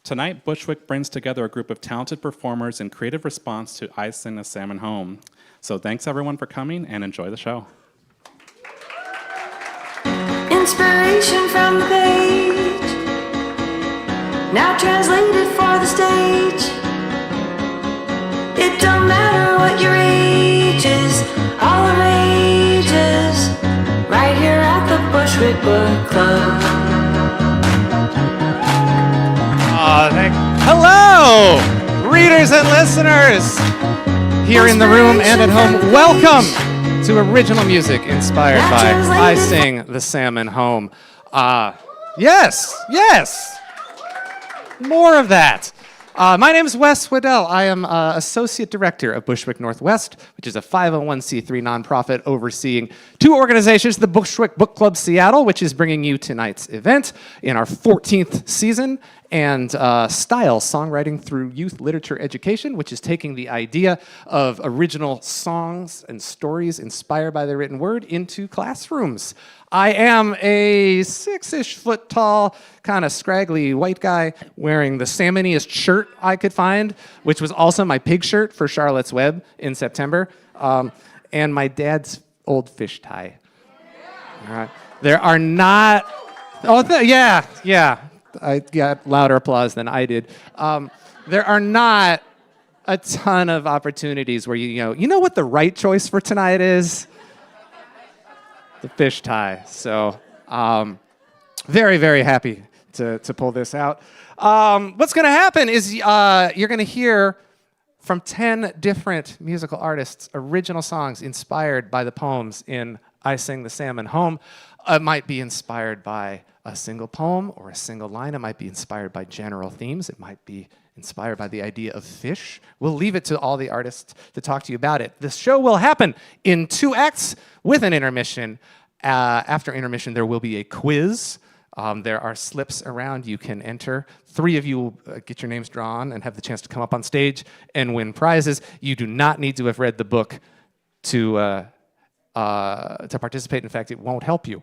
Tonight, Bushwick brings together a group of talented performers in creative response to I Sing the Salmon Home. So thanks everyone for coming and enjoy the show. Inspiration from the page, now translated for the stage. It don't matter what your age is, all the rages, right here at the Bushwick Book Club. Hello, readers and listeners here in the room and at home. Welcome to original music inspired by I Sing the Salmon Home. Yes, more of that. My name is Wes Waddell. I am Associate Director of Bushwick Northwest, which is a 501c3 nonprofit overseeing two organizations, the Bushwick Book Club Seattle, which is bringing you tonight's event in our 14th season, and Style, Songwriting Through Youth Literature Education, which is taking the idea of original songs and stories inspired by the written word into classrooms. I am a 6-ish foot tall, kind of scraggly white guy wearing the salmoniest shirt I could find, which was also my pig shirt for Charlotte's Web in September, and my dad's old fish tie. All right. There are not... yeah. I got louder applause than I did. There are not a ton of opportunities where you know what the right choice for tonight is? The fish tie. So very, very happy to pull this out. What's going to happen is you're going to hear from 10 different musical artists original songs inspired by the poems in I Sing the Salmon Home. It might be inspired by a single poem or a single line. It might be inspired by general themes. It might be inspired by the idea of fish. We'll leave it to all the artists to talk to you about it. The show will happen in 2 acts with an intermission. After intermission, there will be a quiz. There are slips around you can enter. 3 of you will get your names drawn and have the chance to come up on stage and win prizes. You do not need to have read the book to participate. In fact, it won't help you.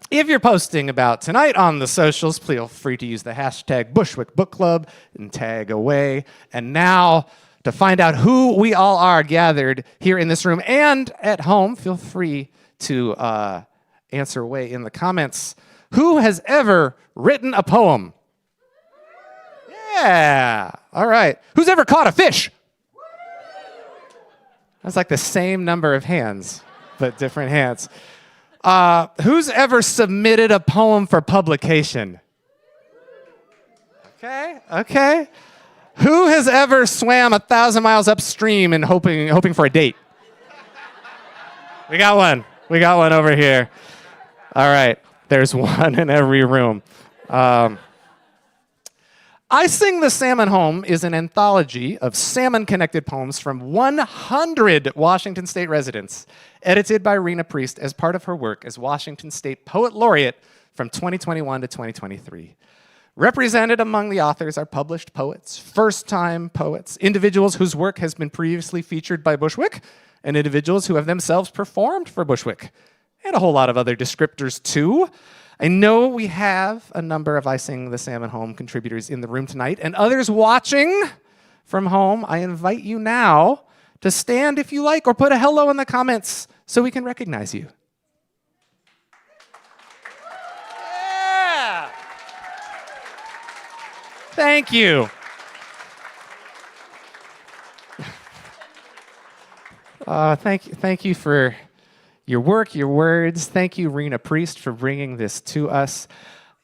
If you're posting about tonight on the socials, feel free to use the hashtag Bushwick Book Club and tag away. And now, to find out who we all are gathered here in this room and at home, feel free to answer away in the comments. Who has ever written a poem? Yeah. All right. Who's ever caught a fish? That's like the same number of hands, but different hands. Who's ever submitted a poem for publication? Okay. Who has ever swam 1,000 miles upstream and hoping for a date? We got one over here. All right, there's one in every room. I Sing the Salmon Home is an anthology of salmon-connected poems from 100 Washington State residents, edited by Rena Priest as part of her work as Washington State Poet Laureate from 2021 to 2023. Represented among the authors are published poets, first-time poets, individuals whose work has been previously featured by Bushwick, and individuals who have themselves performed for Bushwick, and a whole lot of other descriptors too. I know we have a number of I Sing the Salmon Home contributors in the room tonight, and others watching from home. I invite you now to stand if you like, or put a hello in the comments so we can recognize you. Yeah! Thank you. Thank you for your work, your words. Thank you, Rena Priest, for bringing this to us.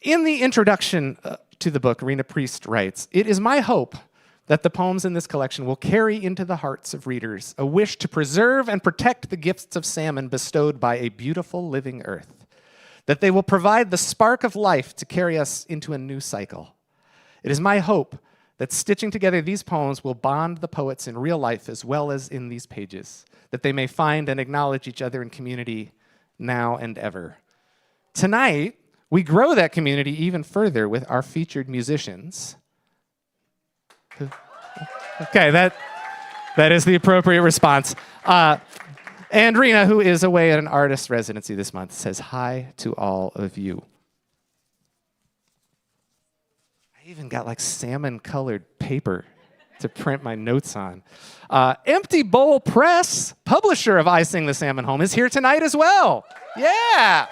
In the introduction to the book, Rena Priest writes, "It is my hope that the poems in this collection will carry into the hearts of readers a wish to preserve and protect the gifts of salmon bestowed by a beautiful living earth, that they will provide the spark of life to carry us into a new cycle. It is my hope that stitching together these poems will bond the poets in real life as well as in these pages, that they may find and acknowledge each other in community now and ever. Tonight, we grow that community even further with our featured musicians." Okay, that is the appropriate response. And Rena, who is away at an artist residency this month, says hi to all of you. I even got like salmon-colored paper to print my notes on. Empty Bowl Press, publisher of I Sing the Salmon Home, is here tonight as well. Yeah.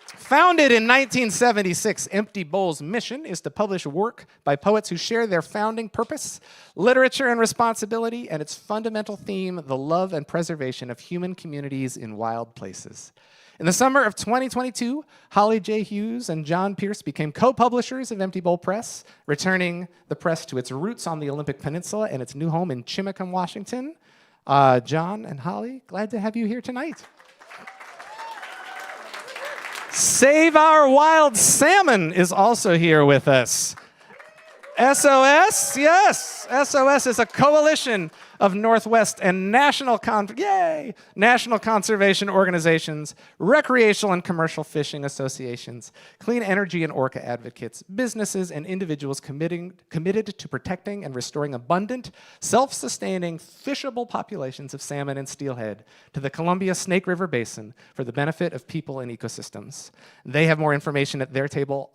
Founded in 1976, Empty Bowl's mission is to publish work by poets who share their founding purpose, literature and responsibility, and its fundamental theme, the love and preservation of human communities in wild places. In the summer of 2022, Holly J. Hughes and John Pierce became co-publishers of Empty Bowl Press, returning the press to its roots on the Olympic Peninsula and its new home in Chimacum, Washington. John and Holly, glad to have you here tonight. Save Our Wild Salmon is also here with us. SOS, yes. SOS is a coalition of Northwest and national conservation organizations, recreational and commercial fishing associations, clean energy and orca advocates, businesses and individuals committed to protecting and restoring abundant, self-sustaining, fishable populations of salmon and steelhead to the Columbia Snake River Basin for the benefit of people and ecosystems. They have more information at their table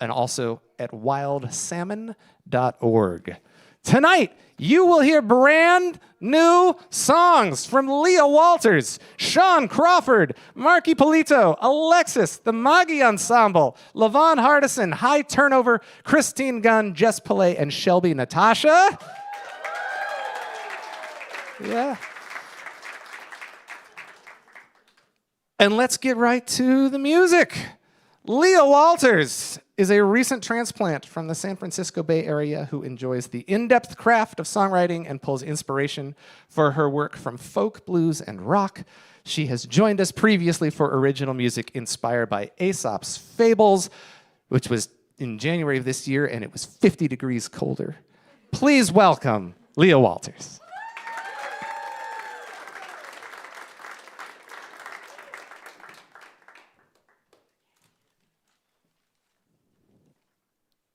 and also at wildsalmon.org. Tonight, you will hear brand new songs from Leah Walters, Sean Crawford, Marky Pito, Alexis, the Magi Ensemble, Leavon Hardison, High Turnover, Christine Gunn, Jess P, and Shelby Natasha. Yeah. And let's get right to the music. Leah Walters is a recent transplant from the San Francisco Bay Area who enjoys the in-depth craft of songwriting and pulls inspiration for her work from folk, blues, and rock. She has joined us previously for original music inspired by Aesop's Fables, which was in January of this year, and it was 50 degrees colder. Please welcome Leah Walters.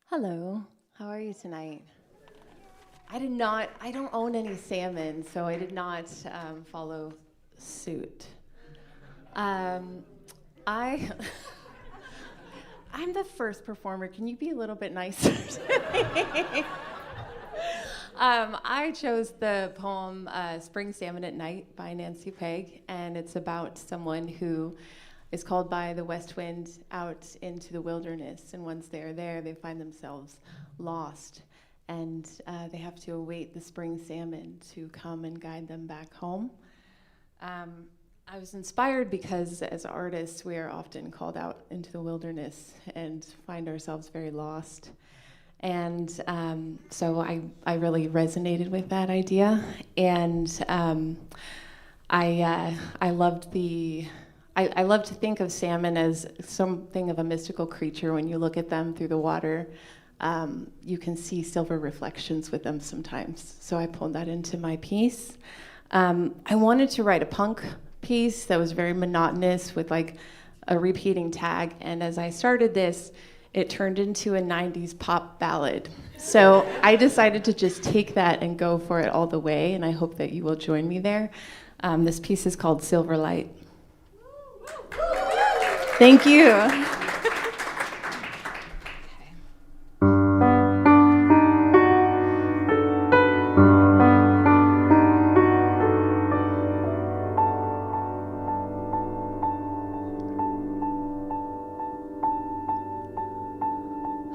Hello, how are you tonight? I don't own any salmon, so I did not follow suit. I'm the first performer. Can you be a little bit nicer to me? I chose the poem Spring Salmon at Night by Nancy Pegg, and it's about someone who is called by the west wind out into the wilderness, and once they are there, they find themselves lost, and they have to await the spring salmon to come and guide them back home. I was inspired because as artists, we are often called out into the wilderness and find ourselves very lost. And so I really resonated with that idea, and I love to think of salmon as something of a mystical creature. When you look at them through the water, you can see silver reflections with them sometimes. So I pulled that into my piece. I wanted to write a punk piece that was very monotonous with like a repeating tag. And as I started this, it turned into a 90s pop ballad. So I decided to just take that and go for it all the way. And I hope that you will join me there. This piece is called Silver Light. Thank you.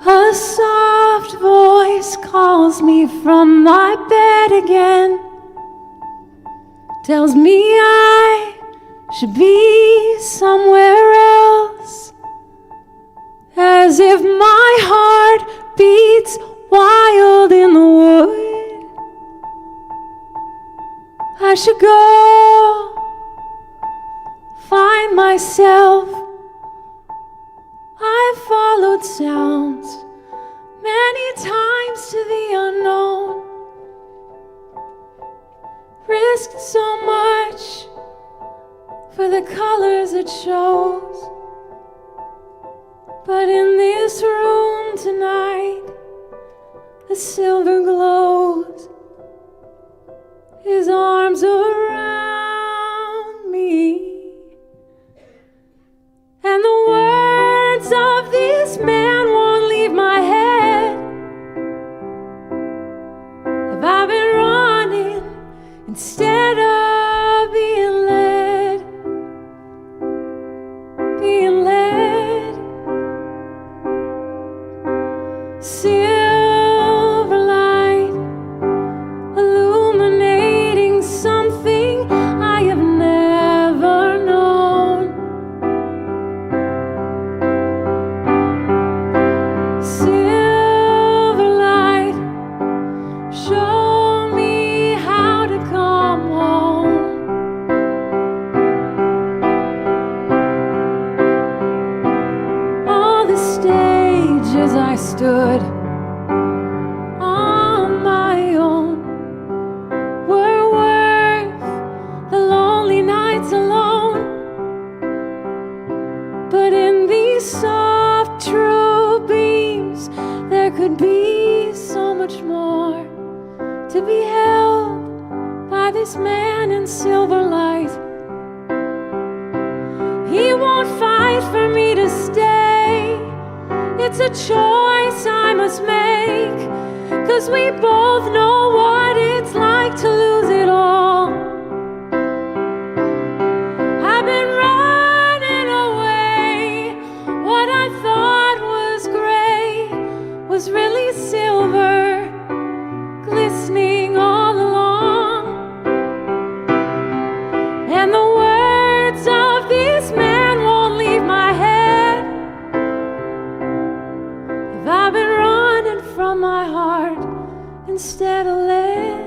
A soft voice calls me from my bed again, tells me I should be somewhere else, as if my heart beats wild in the wood. I should go find myself. I've followed sounds many times to the unknown, risked so much for the colors it shows. But in this room tonight, the silver glows, his arms around me, and the words of this man won't leave my head. Silver light illuminating something I have never known. Silver light, show me how to come home. On the stages I stood on my own were worth the lonely nights alone. But in these soft true beams there could be so much more, to be held by this man in silver light. He won't fight for me to stay. It's a choice I must make, 'cause we both know what it's like to lose it all. I've been running away. What I thought was gray was really silver, glistening all along. And the words of this man won't leave my head. If I've been running from my heart instead of lead.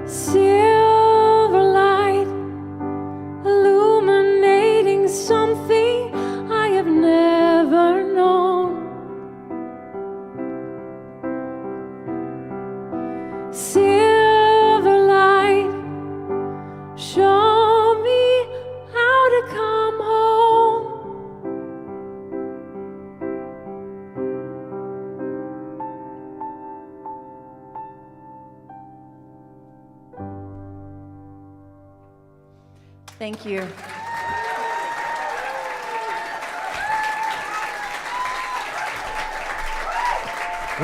Silver light illuminating something I have never known. Silver light, show me how to come home. Thank you.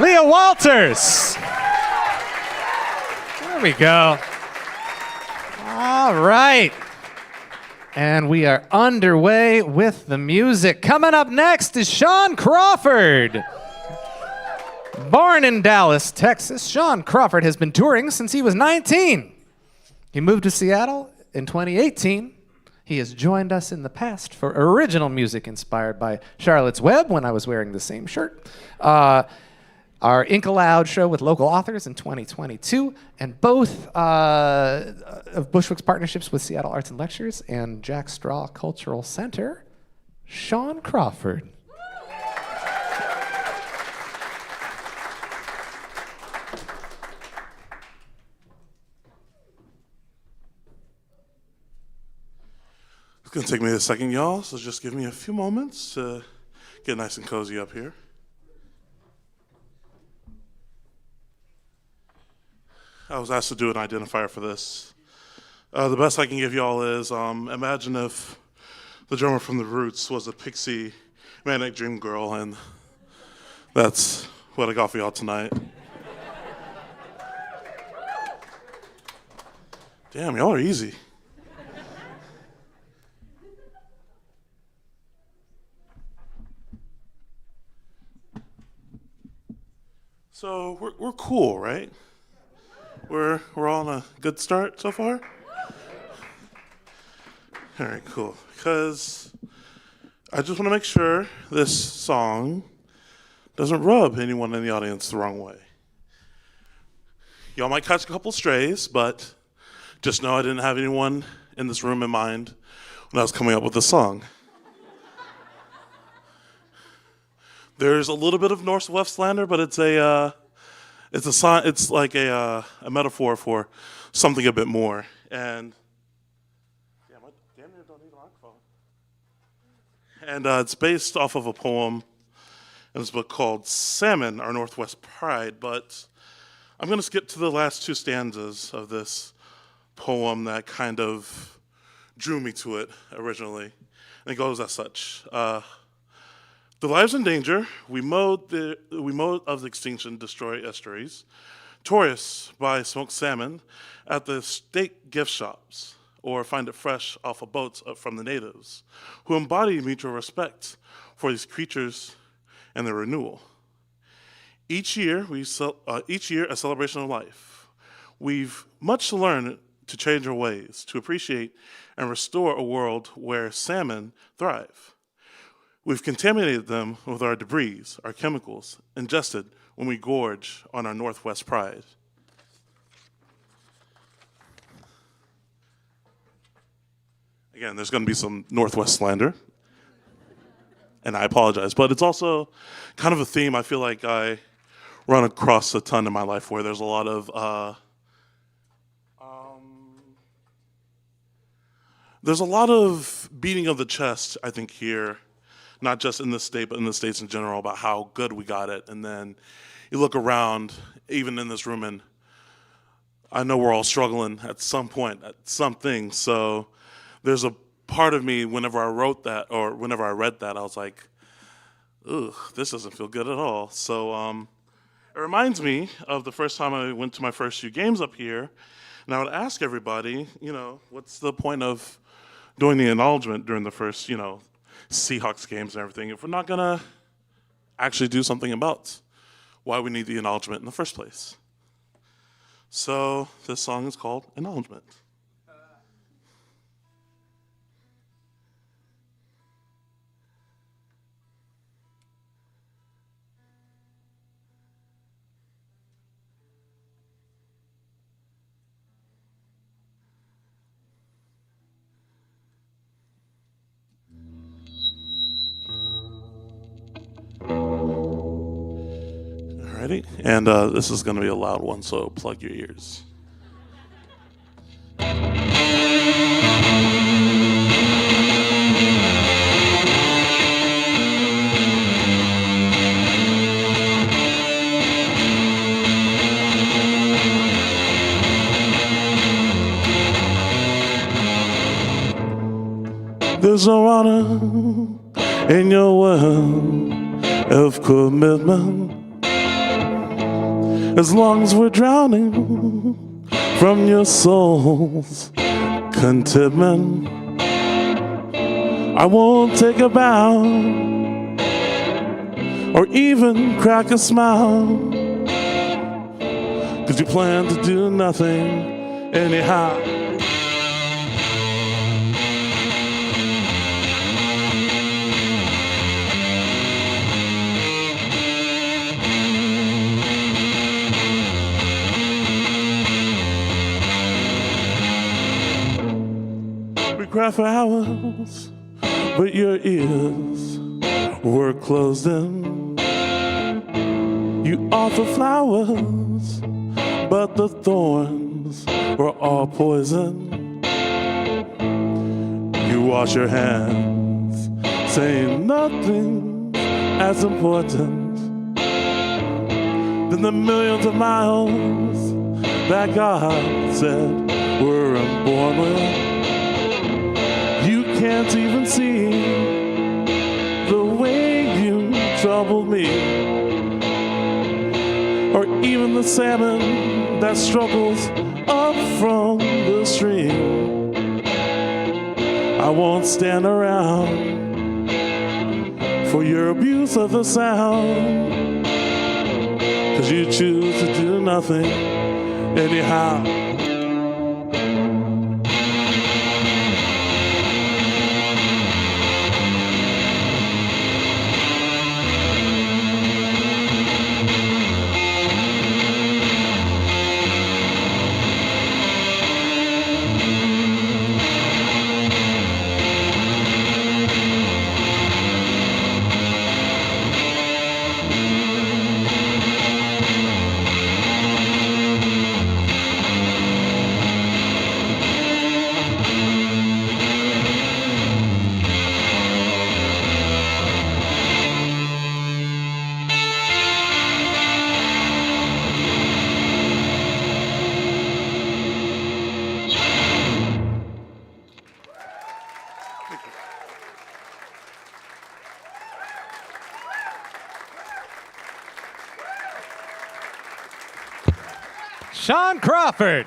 Leah Walters. There we go. All right. And we are underway with the music. Coming up next is Sean Crawford. Born in Dallas, Texas, Sean Crawford has been touring since he was 19. He moved to Seattle in 2018. He has joined us in the past for original music inspired by Charlotte's Web when I was wearing the same shirt. Our Ink Aloud show with local authors in 2022, and both of Bushwick's partnerships with Seattle Arts and Lectures and Jack Straw Cultural Center, Sean Crawford. It's gonna take me a second, y'all, so just give me a few moments to get nice and cozy up here. I was asked to do an identifier for this. The best I can give y'all is, imagine if the drummer from The Roots was a pixie manic dream girl, and that's what I got for y'all tonight. Damn, y'all are easy. So we're cool, right? We're all on a good start so far? All right, cool. Because I just want to make sure this song doesn't rub anyone in the audience the wrong way. Y'all might catch a couple strays, but just know I didn't have anyone in this room in mind when I was coming up with the song. There's a little bit of Northwest slander, but it's like a metaphor for something a bit more. And damn, I damn near don't need a microphone. And it's based off of a poem in this book called Salmon, Our Northwest Pride, but I'm going to skip to the last two stanzas of this poem that kind of drew me to it originally. And it goes as such. The lives in danger, we mowed of extinction, destroy estuaries, tourists buy smoked salmon at the state gift shops, or find it fresh off of boats from the natives, who embody mutual respect for these creatures and their renewal. Each year, a celebration of life. We've much to learn to change our ways, to appreciate and restore a world where salmon thrive. We've contaminated them with our debris, our chemicals, ingested when we gorge on our Northwest pride. Again, there's going to be some Northwest slander, and I apologize, but it's also kind of a theme I feel like I run across a ton in my life, where there's a lot of beating of the chest, I think, here, not just in this state, but in the states in general, about how good we got it. And then you look around, even in this room, and I know we're all struggling at some point, at something. So there's a part of me, whenever I wrote that, or whenever I read that, I was like, ugh, this doesn't feel good at all. So it reminds me of the first time I went to my first few games up here, and I would ask everybody, what's the point of doing the acknowledgement during the first, Seahawks games and everything, if we're not going to actually do something about why we need the acknowledgement in the first place? So this song is called Acknowledgement. Alrighty, and this is going to be a loud one, so plug your ears. There's no honor in your world of commitment, as long as we're drowning from your soul's contentment. I won't take a bow or even crack a smile, 'cause you plan to do nothing anyhow. Cry for hours, but your ears were closed in. You offer flowers, but the thorns were all poison. You wash your hands, saying nothing as important than the millions of miles that God said we're born with. You can't even see the way you troubled me, or even the salmon that struggles up from the stream. I won't stand around for your abuse of the sound, 'cause you choose to do nothing anyhow. Sean Crawford.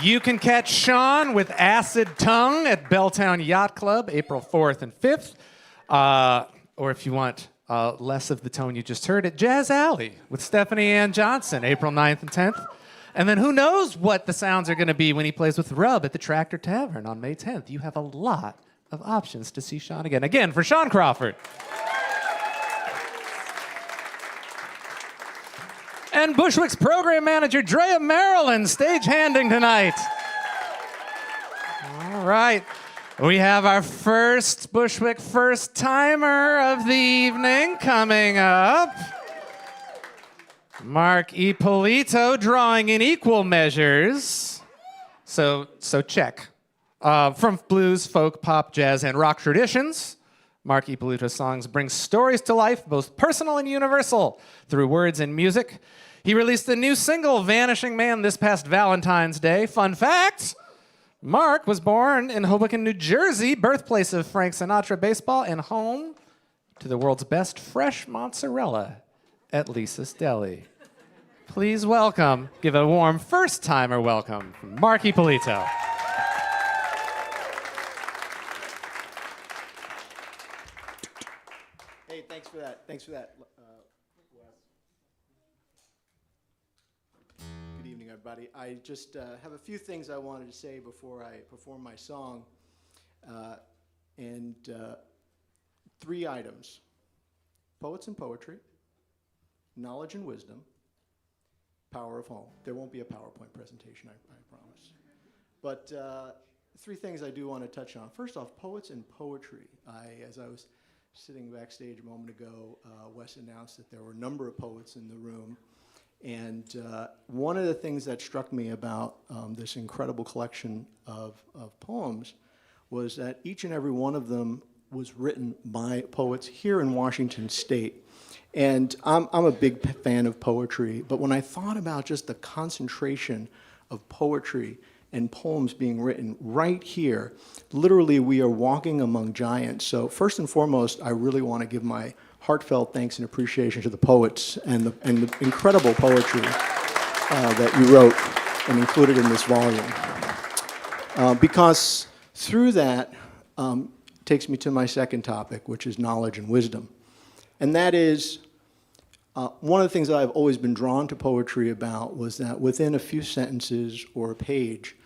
You can catch Sean with Acid Tongue at Belltown Yacht Club, April 4th and 5th. Or if you want less of the tone you just heard, at Jazz Alley with Stephanie Ann Johnson, April 9th and 10th. And then who knows what the sounds are going to be when he plays with Rub at the Tractor Tavern on May 10th. You have a lot of options to see Sean again. Again, for Sean Crawford. And Bushwick's program manager, Drea Maryland, stagehanding tonight. All right. We have our first Bushwick first-timer of the evening coming up. Mark E. Pito, drawing in equal measures. So check. From blues, folk, pop, jazz, and rock traditions, Mark E. Pito's songs bring stories to life, both personal and universal, through words and music. He released the new single, Vanishing Man, this past Valentine's Day. Fun fact, Mark was born in Hoboken, New Jersey, birthplace of Frank Sinatra baseball, and home to the world's best fresh mozzarella at Lisa's Deli. Please welcome, give a warm first-timer welcome from Mark E. Pito. Hey, thanks for that. Thanks for that, Wes. Good evening, everybody. I just have a few things I wanted to say before I perform my song. And 3 items: poets and poetry, knowledge and wisdom, power of home. There won't be a PowerPoint presentation, I promise. But 3 things I do want to touch on. First off, poets and poetry. As I was sitting backstage a moment ago, Wes announced that there were a number of poets in the room. And one of the things that struck me about this incredible collection of poems was that each and every one of them was written by poets here in Washington State. And I'm a big fan of poetry, but when I thought about just the concentration of poetry and poems being written right here, literally we are walking among giants. So first and foremost, I really want to give my heartfelt thanks and appreciation to the poets and the incredible poetry that you wrote and included in this volume. Because through that takes me to my second topic, which is knowledge and wisdom. And that is, one of the things that I've always been drawn to poetry about was that within a few sentences or a page,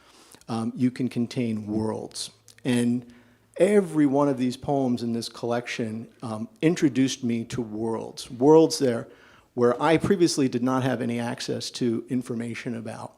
you can contain worlds. And every one of these poems in this collection introduced me to worlds. Worlds there where I previously did not have any access to information about.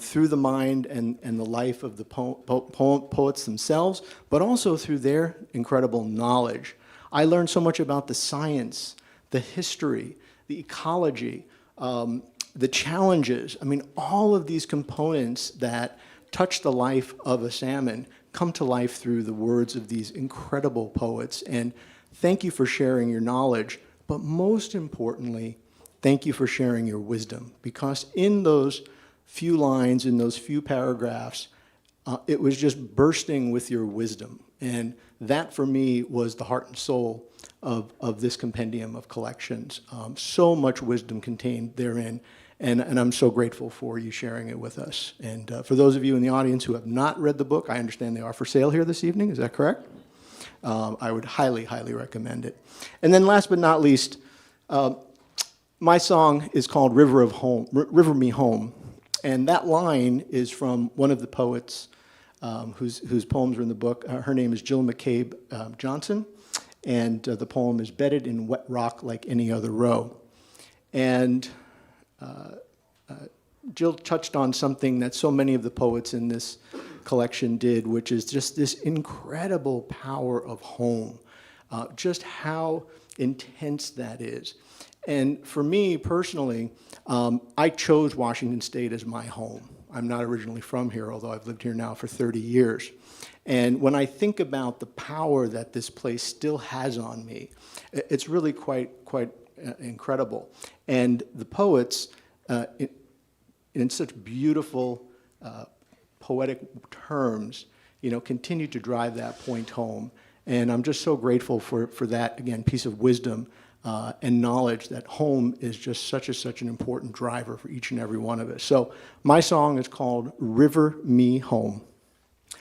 Through the mind and the life of the poets themselves, but also through their incredible knowledge. I learned so much about the science, the history, the ecology, the challenges. I mean, all of these components that touch the life of a salmon come to life through the words of these incredible poets. And thank you for sharing your knowledge, but most importantly, thank you for sharing your wisdom, because in those few lines, in those few paragraphs, it was just bursting with your wisdom. And that, for me, was the heart and soul of this compendium of collections. So much wisdom contained therein, and I'm so grateful for you sharing it with us. And for those of you in the audience who have not read the book, I understand they are for sale here this evening. Is that correct? I would highly, highly recommend it. And then last but not least, my song is called River Me Home. And that line is from one of the poets whose poems are in the book. Her name is Jill McCabe Johnson, and the poem is Bedded in Wet Rock Like Any Other Row. And Jill touched on something that so many of the poets in this collection did, which is just this incredible power of home, just how intense that is. And for me personally, I chose Washington State as my home. I'm not originally from here, although I've lived here now for 30 years. And when I think about the power that this place still has on me, it's really quite incredible. And the poets, in such beautiful, poetic terms, continue to drive that point home. And I'm just so grateful for that, again, piece of wisdom and knowledge that home is just such an important driver for each and every one of us. So my song is called River Me Home.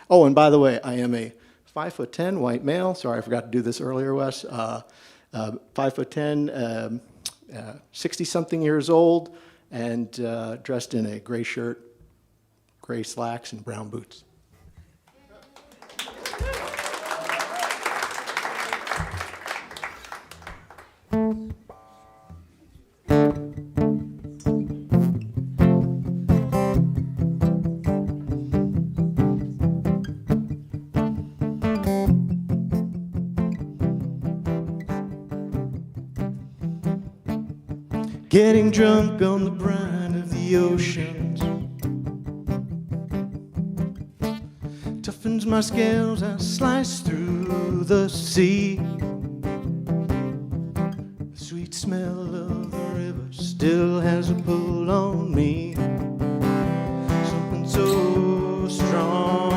Oh, and by the way, I am a 5'10" white male. Sorry, I forgot to do this earlier, Wes. 5'10", 60-something years old, and dressed in a gray shirt, gray slacks, and brown boots. Getting drunk on the brine of the oceans toughens my scales, I slice through the sea. The sweet smell of the river still has a pull on me. Something so strong.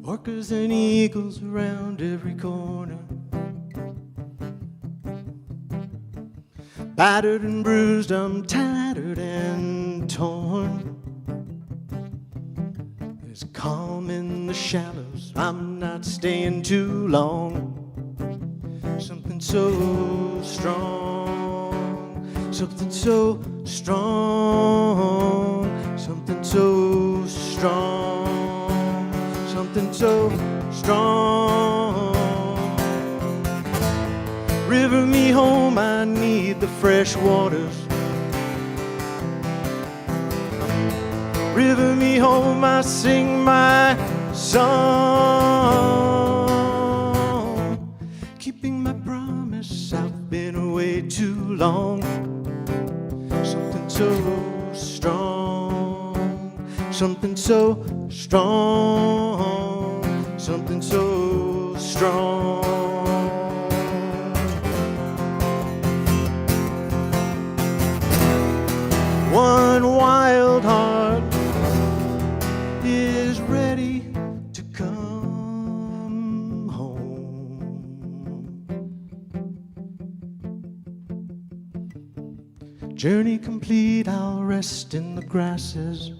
Orcas and eagles around every corner, battered and bruised, I'm tattered and torn. There's calm in the shallows, I'm not staying too long. Something so strong, something so strong, something so strong, something so strong. River me home, I need the fresh waters. River me home, I sing my song. Keeping my promise, I've been away too long. Something so strong, something so strong, something so strong. One wild heart is ready to come home. Journey complete, I'll rest in the grasses.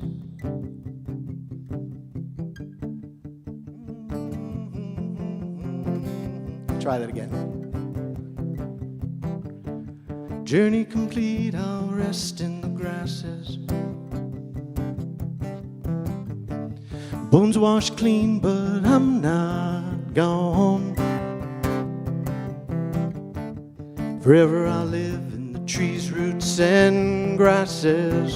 Try that again. Journey complete, I'll rest in the grasses. Bones washed clean, but I'm not gone. Forever I'll live in the trees, roots, and grasses.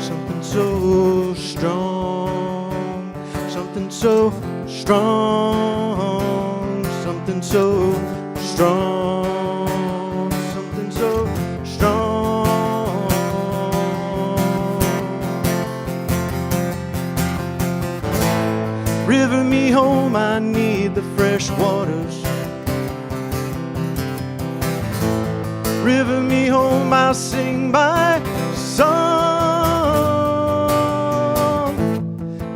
Something so strong, something so strong, something so strong, something so strong. River me home, I need the fresh waters. River me home, I'll sing my song.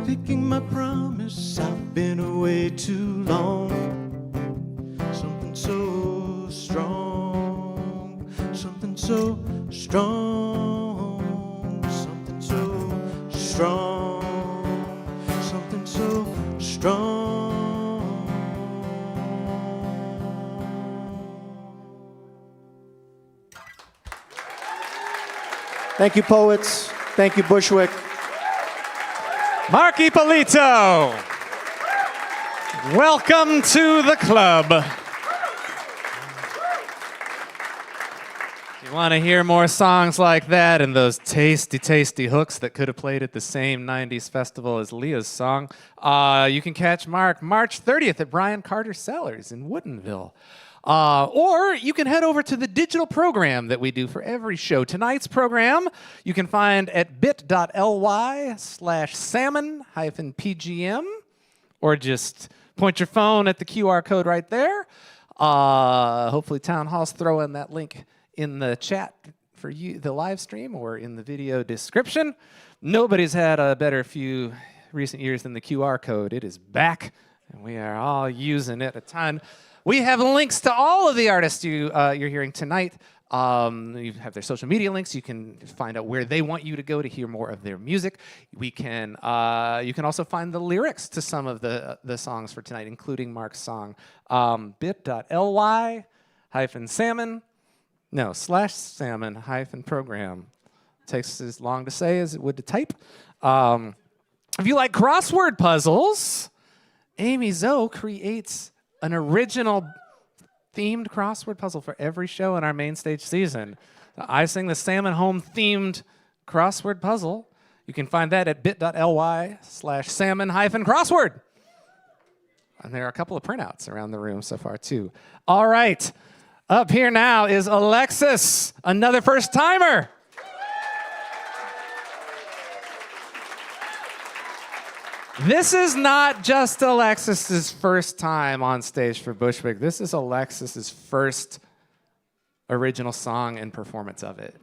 Picking my promise, I've been away too long. Something so strong, something so strong, something so strong, something so strong. Thank you, poets. Thank you, Bushwick. Marky Polito, welcome to the club. If you want to hear more songs like that and those tasty, tasty hooks that could have played at the same 90s festival as Leah's song, you can catch Mark March 30th at Brian Carter Cellars in Woodinville. Or you can head over to the digital program that we do for every show. Tonight's program you can find at bit.ly/salmon-pgm, or just point your phone at the QR code right there. Hopefully Town Hall's throwing that link in the chat for you, the live stream, or in the video description. Nobody's had a better few recent years than the QR code. It is back, and we are all using it a ton. We have links to all of the artists you're hearing tonight. You have their social media links. You can find out where they want you to go to hear more of their music. You can also find the lyrics to some of the songs for tonight, including Mark's song. bit.ly/salmon-program. Takes as long to say as it would to type. If you like crossword puzzles, Amy Zoe creates an original themed crossword puzzle for every show in our main stage season. I sing the Salmon Home themed crossword puzzle. You can find that at bit.ly/salmon-crossword. And there are a couple of printouts around the room so far, too. All right. Up here now is Alexis, another first-timer. This is not just Alexis's first time on stage for Bushwick. This is Alexis's first original song and performance of it.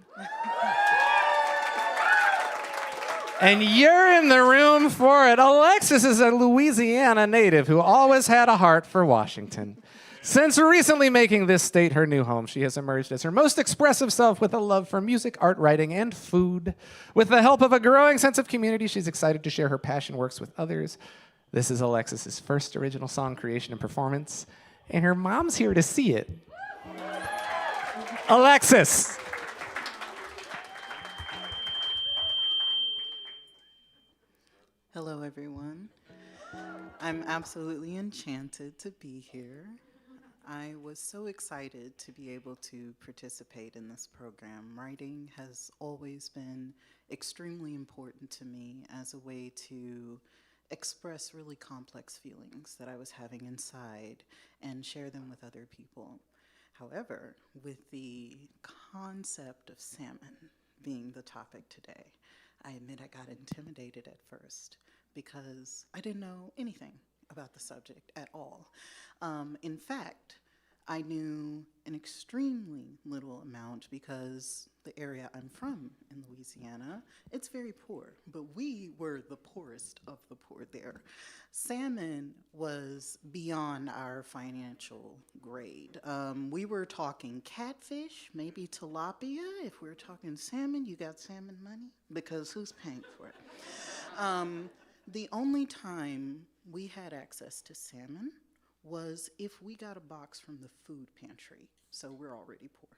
And you're in the room for it. Alexis is a Louisiana native who always had a heart for Washington. Since recently making this state her new home, she has emerged as her most expressive self with a love for music, art, writing, and food. With the help of a growing sense of community, she's excited to share her passion works with others. This is Alexis's first original song creation and performance, and her mom's here to see it. Alexis. Hello, everyone. I'm absolutely enchanted to be here. I was so excited to be able to participate in this program. Writing has always been extremely important to me as a way to express really complex feelings that I was having inside and share them with other people. However, with the concept of salmon being the topic today, I admit I got intimidated at first because I didn't know anything about the subject at all. In fact, I knew an extremely little amount because the area I'm from in Louisiana, it's very poor, but we were the poorest of the poor there. Salmon was beyond our financial grade. We were talking catfish, maybe tilapia. If we were talking salmon, you got salmon money? Because who's paying for it? The only time we had access to salmon was if we got a box from the food pantry, so we're already poor.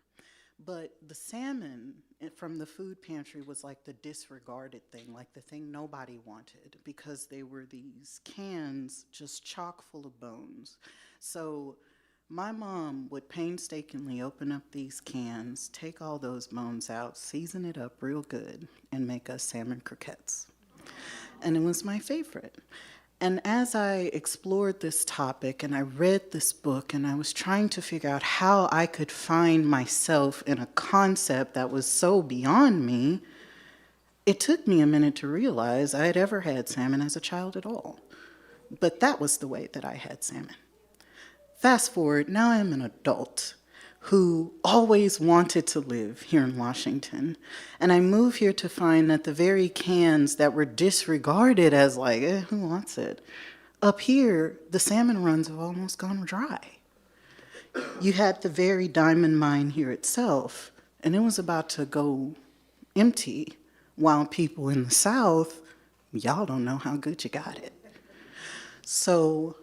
But the salmon from the food pantry was like the disregarded thing, like the thing nobody wanted, because they were these cans just chock full of bones. So my mom would painstakingly open up these cans, take all those bones out, season it up real good, and make us salmon croquettes. And it was my favorite. And as I explored this topic and I read this book and I was trying to figure out how I could find myself in a concept that was so beyond me, it took me a minute to realize I had ever had salmon as a child at all. But that was the way that I had salmon. Fast forward, now I'm an adult who always wanted to live here in Washington. And I moved here to find that the very cans that were disregarded as like, who wants it? Up here, the salmon runs have almost gone dry. You had the very diamond mine here itself, and it was about to go empty, while people in the South, y'all don't know how good you got it. So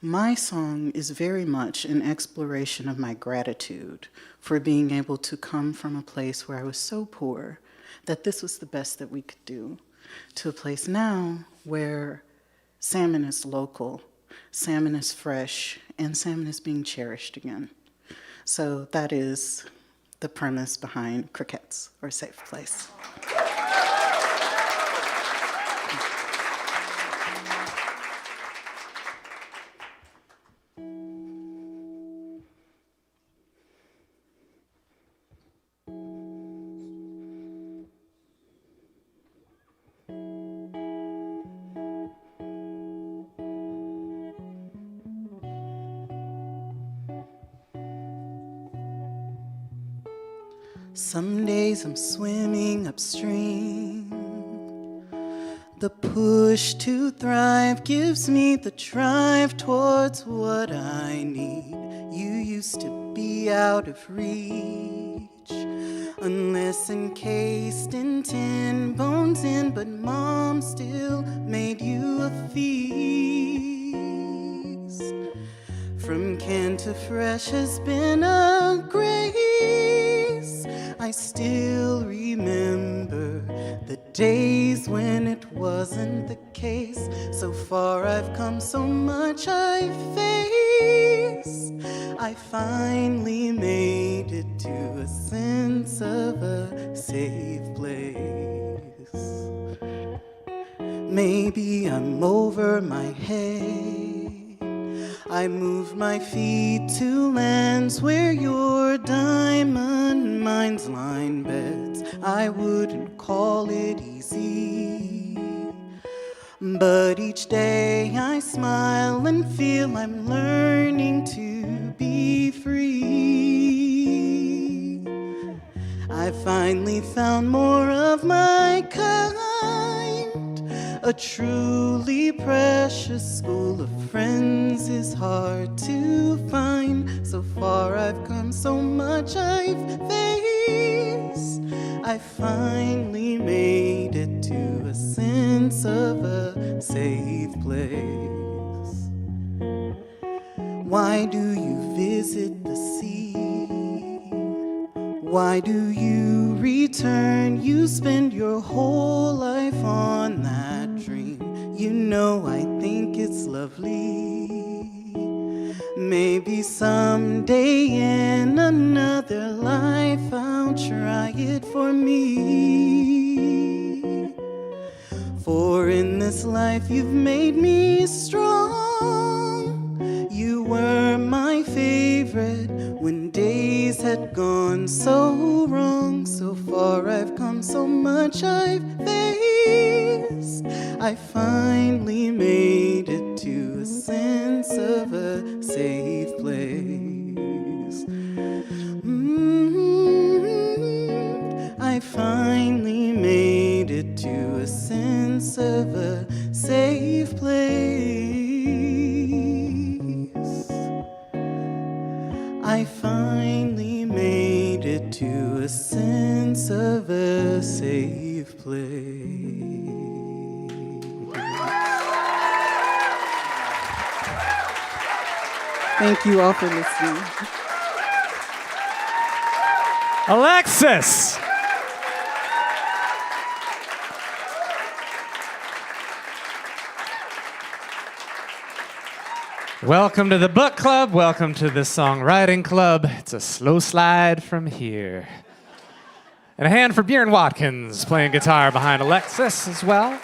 my song is very much an exploration of my gratitude for being able to come from a place where I was so poor that this was the best that we could do, to a place now where salmon is local, salmon is fresh, and salmon is being cherished again. So that is the premise behind Croquettes, or Safe Place. Some days I'm swimming upstream, The push to thrive gives me the drive towards what I need. You used to be out of reach, unless encased in tin, bones in, but Mom still made you a feast. From canned to fresh has been a grace. I still remember the days when it wasn't the case. So far I've come, so much I face. I finally made it to a sense of a safe place. Maybe I'm over my head. I moved my feet to lands where your diamond mines line beds. I wouldn't call it easy, but each day I smile and feel I'm learning to be free. I finally found more of my kind, a truly precious school of friends is hard to find. So far I've come, so much I've faced. I finally made it to a sense of a safe place. Why do you visit the sea? Why do you return? You spend your whole life on that dream. You know I think it's lovely. Maybe someday in another life I'll try it for me. For in this life you've made me strong. You were my favorite when days had gone so wrong. So far I've come, so much I've faced. I finally made it to a sense of a safe place. I finally made it to a sense of a safe place. I finally made it to a sense of a safe place. Thank you all for listening. Alexis! Welcome to the book club. Welcome to the songwriting club. It's a slow slide from here. And a hand for Bjorn Watkins playing guitar behind Alexis as well.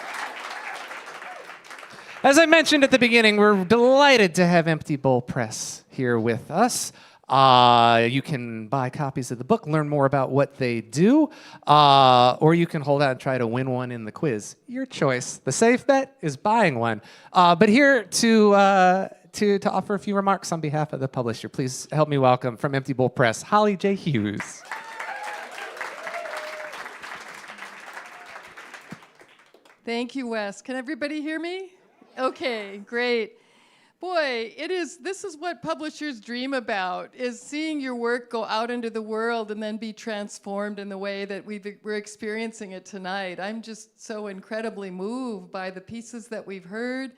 As I mentioned at the beginning, we're delighted to have Empty Bowl Press here with us. You can buy copies of the book, learn more about what they do, or you can hold out and try to win one in the quiz. Your choice. The safe bet is buying one. But here to offer a few remarks on behalf of the publisher, please help me welcome from Empty Bowl Press, Holly J. Hughes. Thank you, Wes. Can everybody hear me? Okay, great. Boy, this is what publishers dream about, is seeing your work go out into the world and then be transformed in the way that we're experiencing it tonight. I'm just so incredibly moved by the pieces that we've heard.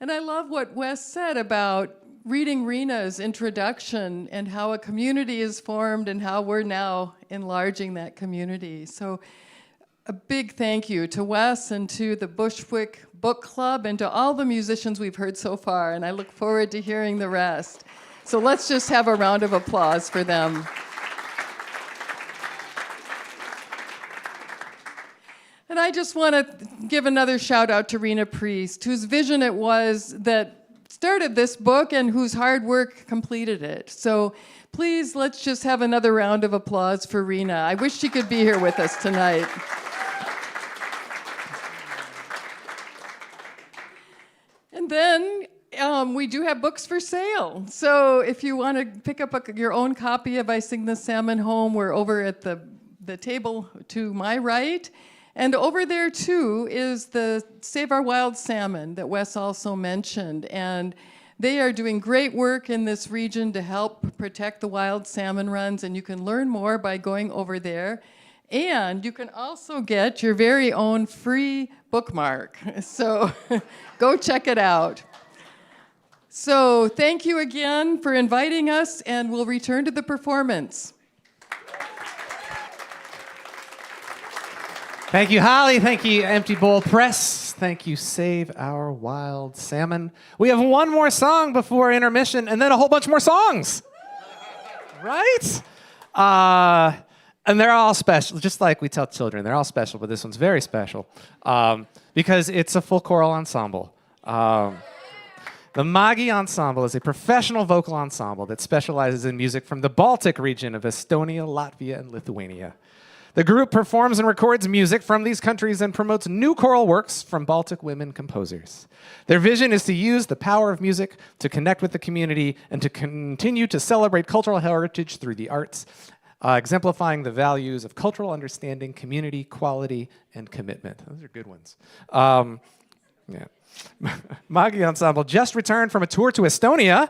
And I love what Wes said about reading Rena's introduction and how a community is formed and how we're now enlarging that community. So a big thank you to Wes and to the Bushwick Book Club and to all the musicians we've heard so far, and I look forward to hearing the rest. So let's just have a round of applause for them. And I just want to give another shout out to Rena Priest, whose vision it was that started this book and whose hard work completed it. So please, let's just have another round of applause for Rena. I wish she could be here with us tonight. And then we do have books for sale. So if you want to pick up your own copy of I Sing the Salmon Home, we're over at the table to my right. And over there, too, is the Save Our Wild Salmon that Wes also mentioned. And they are doing great work in this region to help protect the wild salmon runs, and you can learn more by going over there. And you can also get your very own free bookmark. So go check it out. So thank you again for inviting us, and we'll return to the performance. Thank you, Holly. Thank you, Empty Bowl Press. Thank you, Save Our Wild Salmon. We have one more song before intermission, and then a whole bunch more songs. Right? And they're all special, just like we tell children. They're all special, but this one's very special because it's a full choral ensemble. The Magi Ensemble is a professional vocal ensemble that specializes in music from the Baltic region of Estonia, Latvia, and Lithuania. The group performs and records music from these countries and promotes new choral works from Baltic women composers. Their vision is to use the power of music to connect with the community and to continue to celebrate cultural heritage through the arts, exemplifying the values of cultural understanding, community, quality, and commitment. Those are good ones. Magi Ensemble just returned from a tour to Estonia,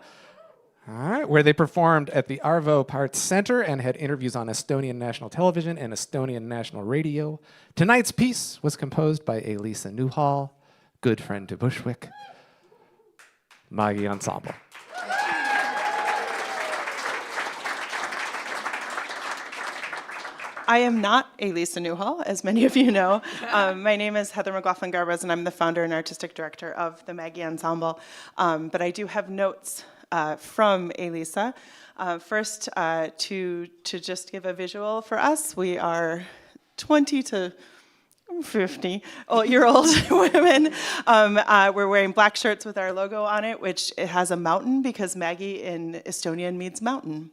all right, where they performed at the Arvo Part Center and had interviews on Estonian national television and Estonian national radio. Tonight's piece was composed by Elisa Newhall, good friend to Bushwick. Magi Ensemble. I am not Elisa Newhall, as many of you know. My name is Heather McLaughlin-Garbers, and I'm the founder and artistic director of the Magi Ensemble. But I do have notes from Elisa. First, to just give a visual for us, we are 20 to 50-year-old women. We're wearing black shirts with our logo on it, which it has a mountain because Magi in Estonian means mountain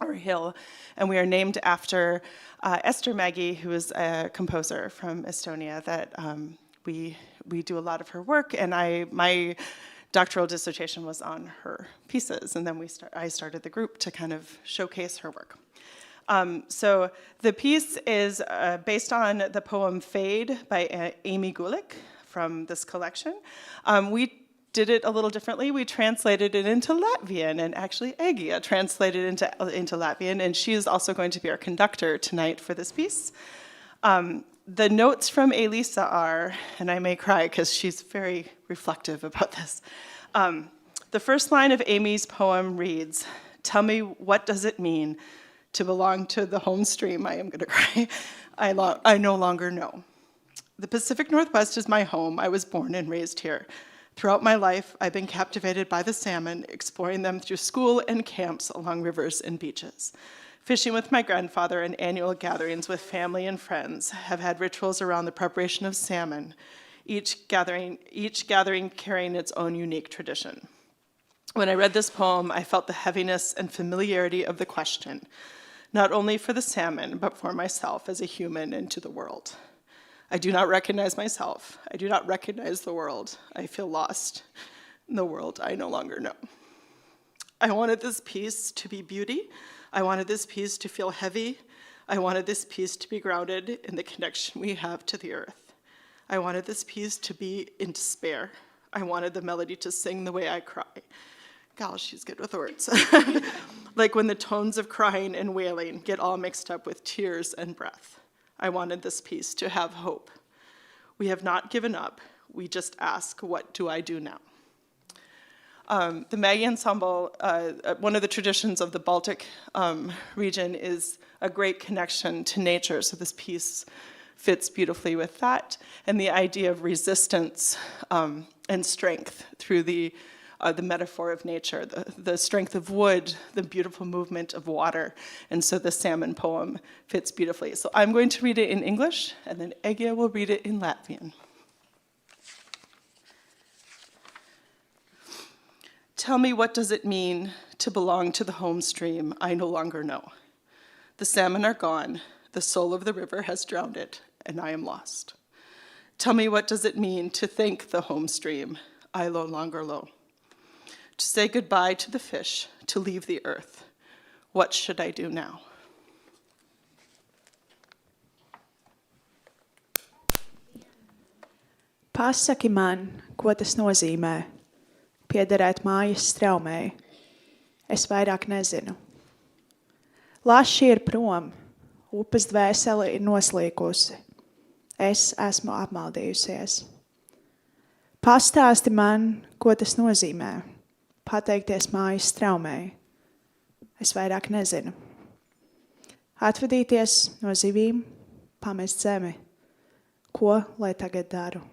or hill. And we are named after Esther Magi, who is a composer from Estonia that we do a lot of her work. And my doctoral dissertation was on her pieces. And then I started the group to kind of showcase her work. So the piece is based on the poem Fade by Amy Gulick from this collection. We did it a little differently. We translated it into Latvian, and actually Egan translated into Latvian, and she is also going to be our conductor tonight for this piece. The notes from Elisa are, and I may cry because she's very reflective about this. The first line of Amy's poem reads, "Tell me, what does it mean to belong to the home stream?" I am going to cry. I no longer know. The Pacific Northwest is my home. I was born and raised here. Throughout my life, I've been captivated by the salmon, exploring them through school and camps along rivers and beaches. Fishing with my grandfather and annual gatherings with family and friends have had rituals around the preparation of salmon, each gathering carrying its own unique tradition. When I read this poem, I felt the heaviness and familiarity of the question, not only for the salmon, but for myself as a human and to the world. I do not recognize myself. I do not recognize the world. I feel lost in the world I no longer know. I wanted this piece to be beauty. I wanted this piece to feel heavy. I wanted this piece to be grounded in the connection we have to the earth. I wanted this piece to be in despair. I wanted the melody to sing the way I cry. Gosh, she's good with words. Like when the tones of crying and wailing get all mixed up with tears and breath. I wanted this piece to have hope. We have not given up. We just ask, what do I do now? The Magi Ensemble, one of the traditions of the Baltic region is a great connection to nature. So this piece fits beautifully with that. And the idea of resistance and strength through the metaphor of nature, the strength of wood, the beautiful movement of water. And so the salmon poem fits beautifully. So I'm going to read it in English, and then Egan will read it in Latvian. Tell me, what does it mean to belong to the home stream I no longer know? The salmon are gone, the soul of the river has drowned it, and I am lost. Tell me, what does it mean to thank the home stream I no longer know? To say goodbye to the fish, to leave the earth. What should I do now? Pasaki man, ko tas nozīmē. Piederēt mājas straumei. Es vairāk nezinu. Laši ir prom. Upes dvēsele ir noslīkusi. Es esmu apmaldījusies. Pastāsti man, ko tas nozīmē. Pateikties mājas straumei. Es vairāk nezinu. Atvadīties no zivīm, pamest zemi. Ko lai tagad daru?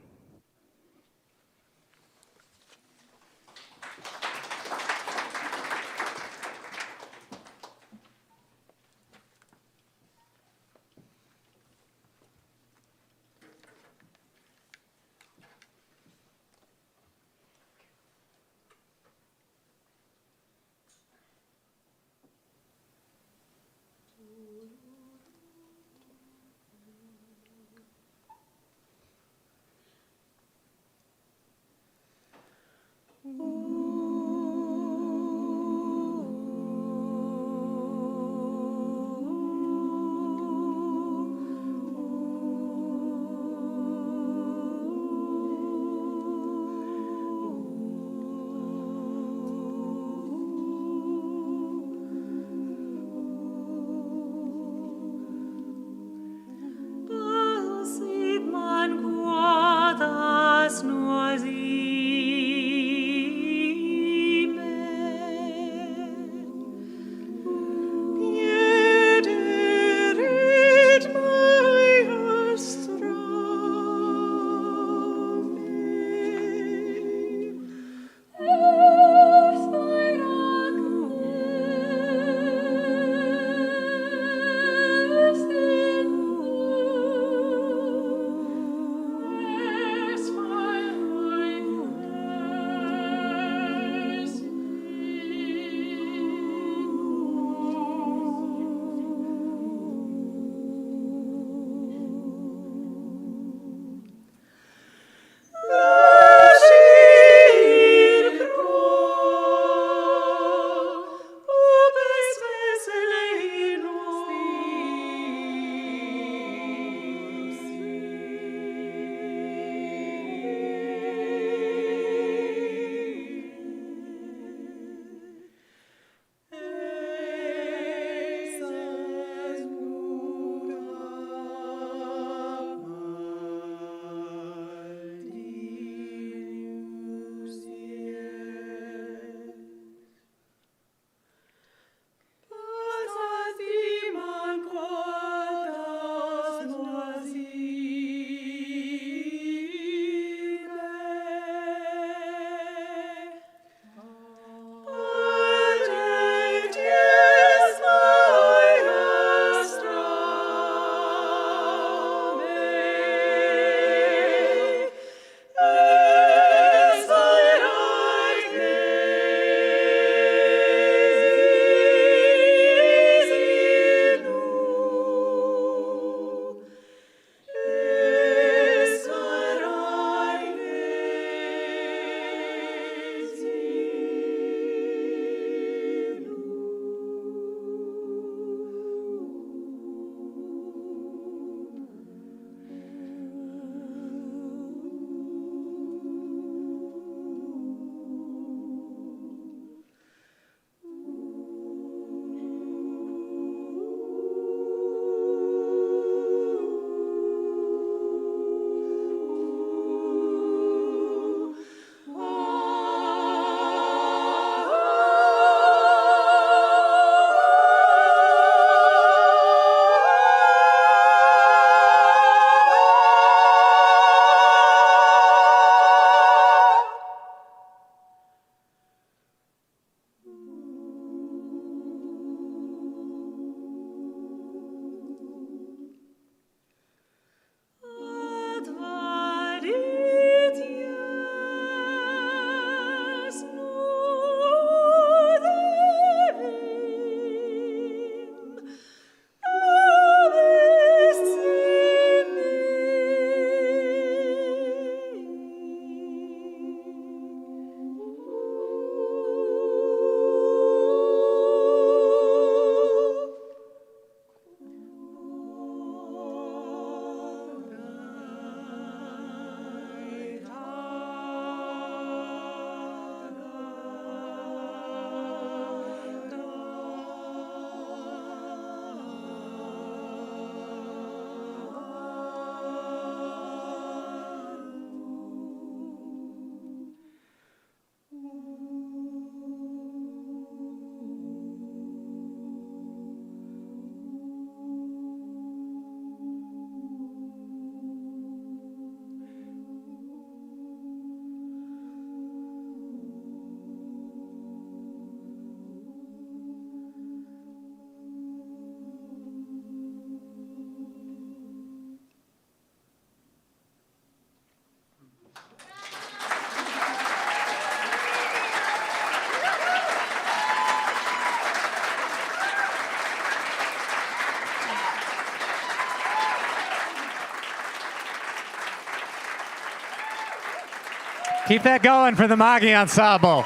Keep that going for the Magi Ensemble.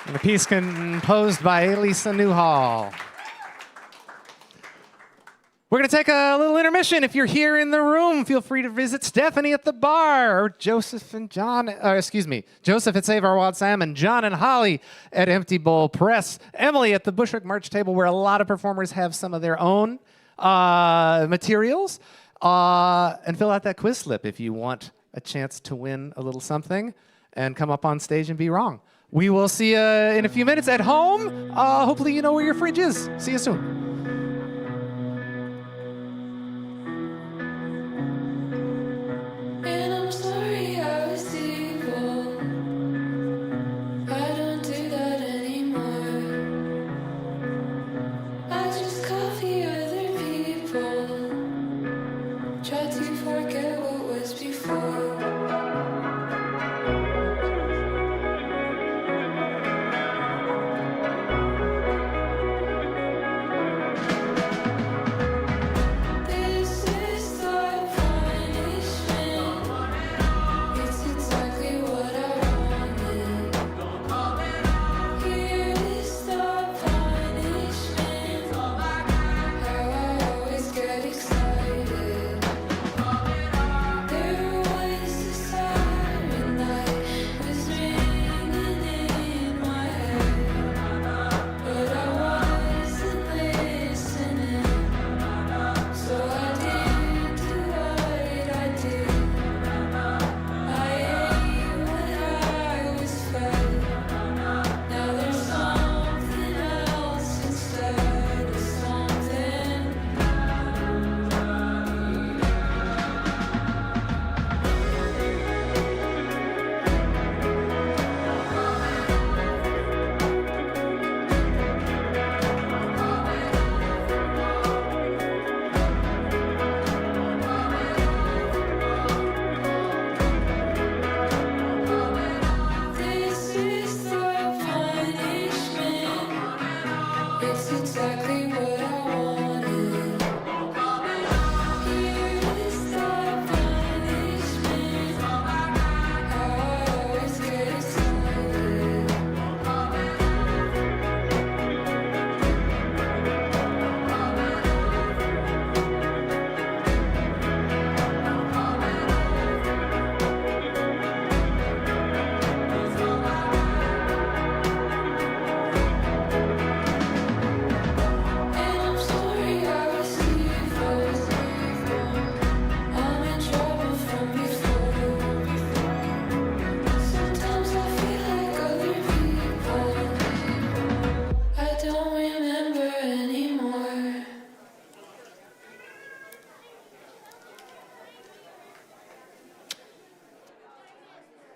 And a piece composed by Lisa Newhall. We're going to take a little intermission. If you're here in the room, feel free to visit Stephanie at the bar, or Joseph and John, Joseph at Save Our Wild Salmon, John and Holly at Empty Bowl Press, Emily at the Bushwick March Table, where a lot of performers have some of their own materials. And fill out that quiz slip if you want a chance to win a little something and come up on stage and be wrong. We will see you in a few minutes at home. Hopefully you know where your fridge is. See you soon. And I'm sorry I was evil. I don't do that anymore. I just copy other people. Try to forget what was before.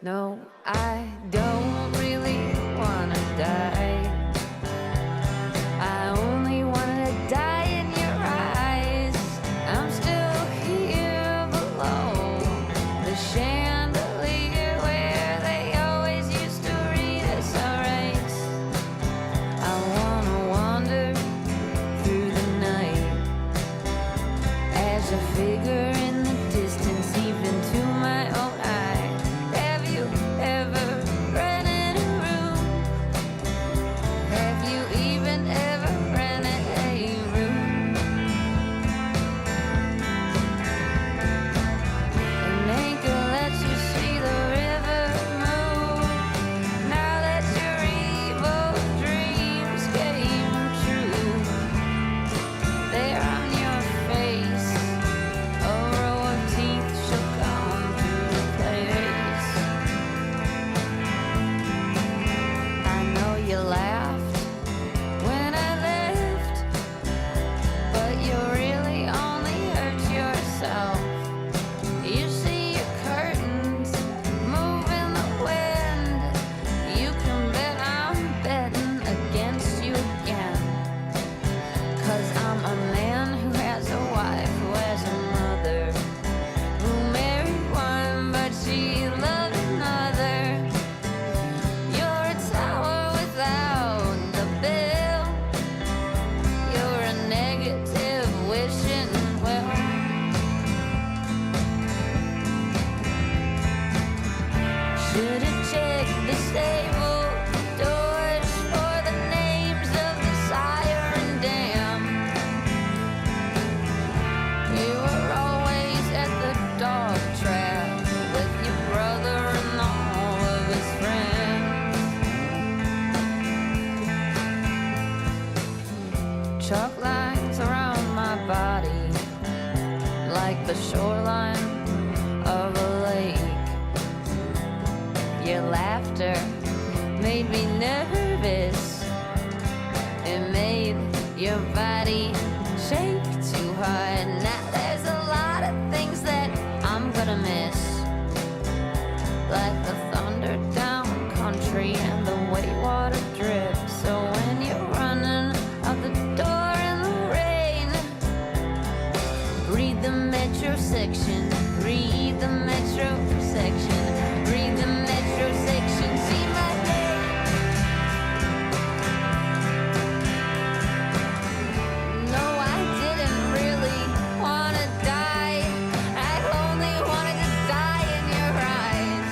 No, I don't really wanna die. I only wanna die in your eyes. I'm still here below the chandelier where they always used to read us our rights. I wanna wander through the night as a figure in the distance, even to my own eye. Have you ever read in a room like the thunder down country and the way water drips. So when you're running out the door in the rain, breathe the metro section, breathe the metro section, breathe the metro section, see my name. No, I didn't really wanna die. I only wanted to die in your eyes.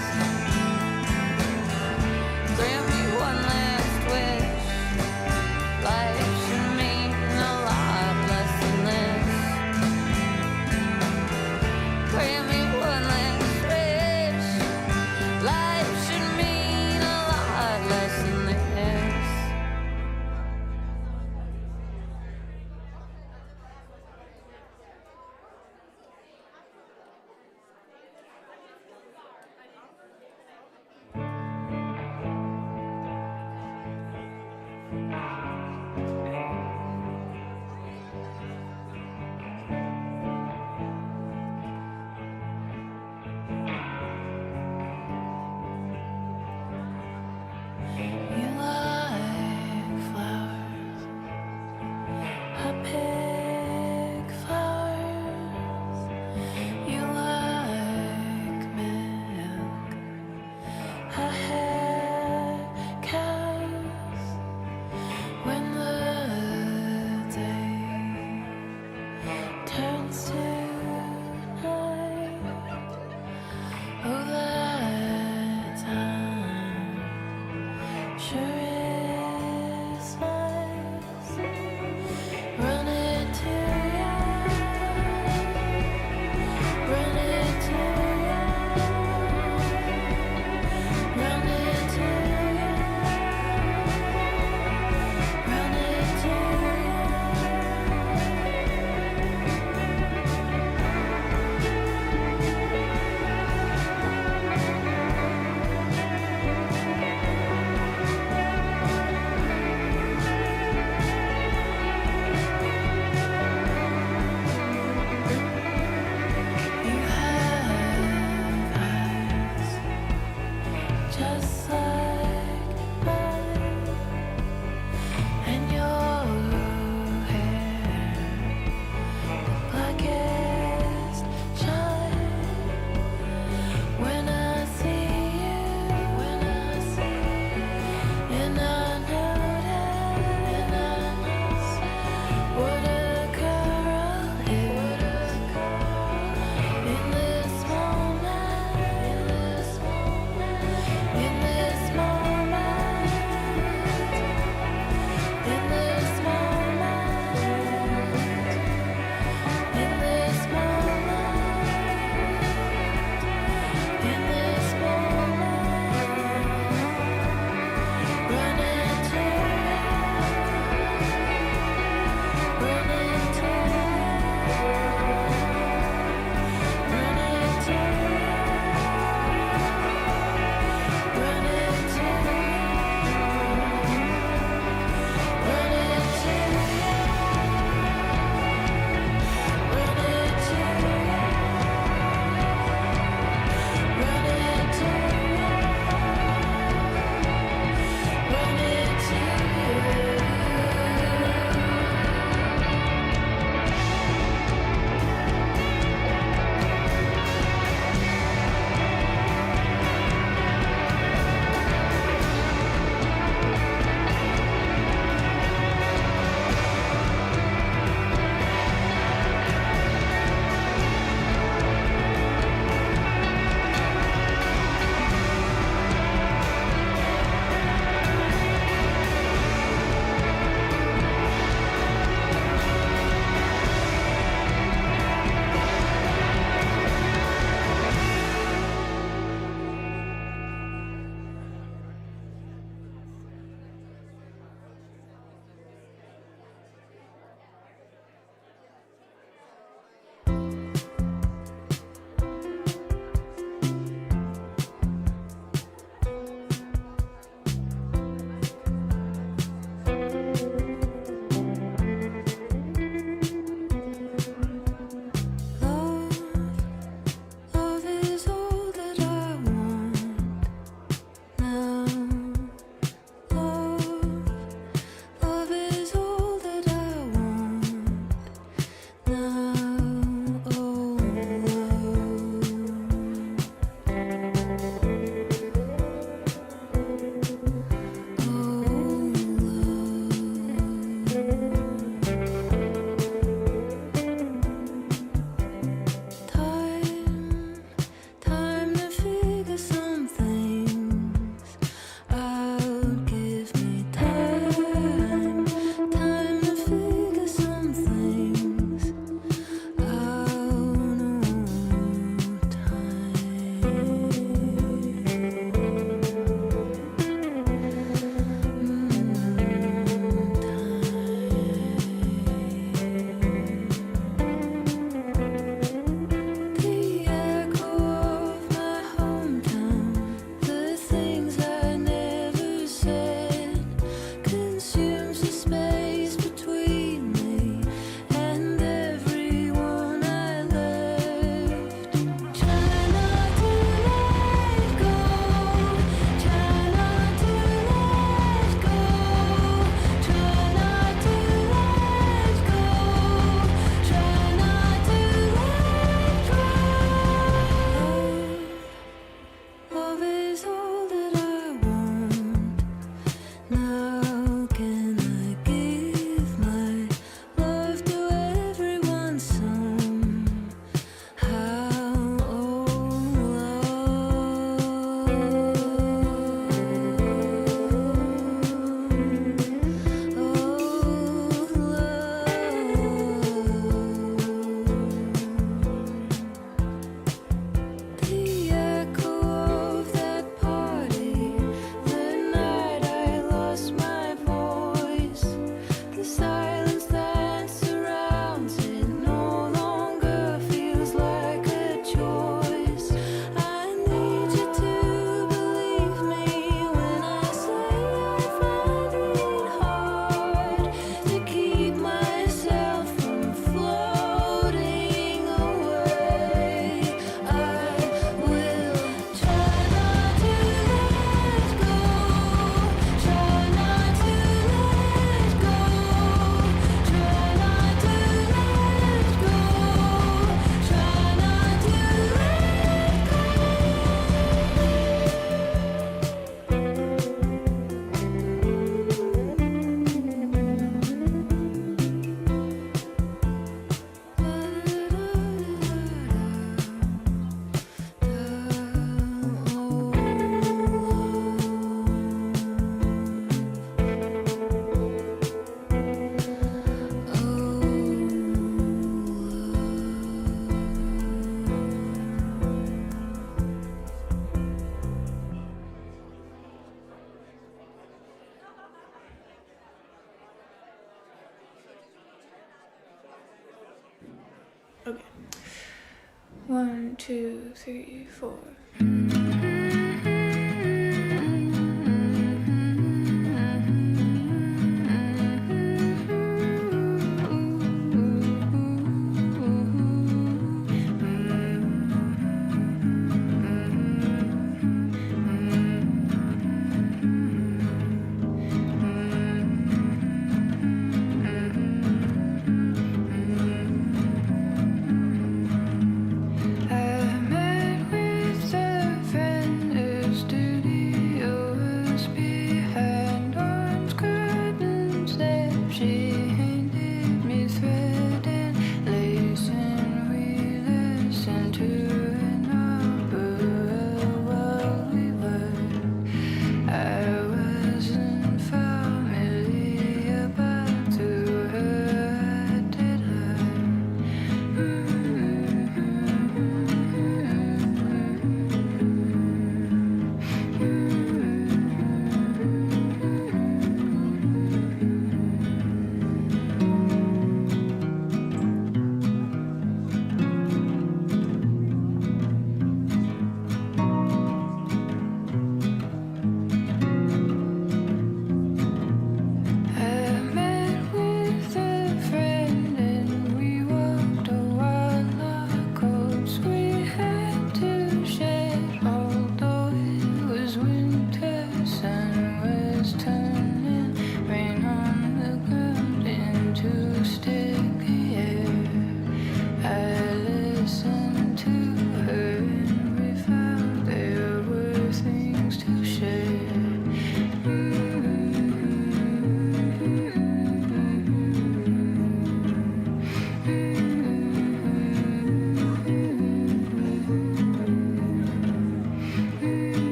1, 2, 3, 4.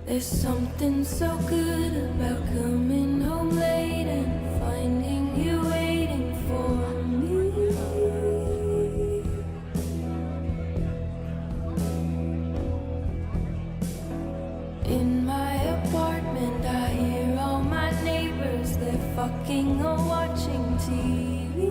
There's something so good about coming home late and finding you waiting for me. In my apartment, I hear all my neighbors, they're fucking or watching TV.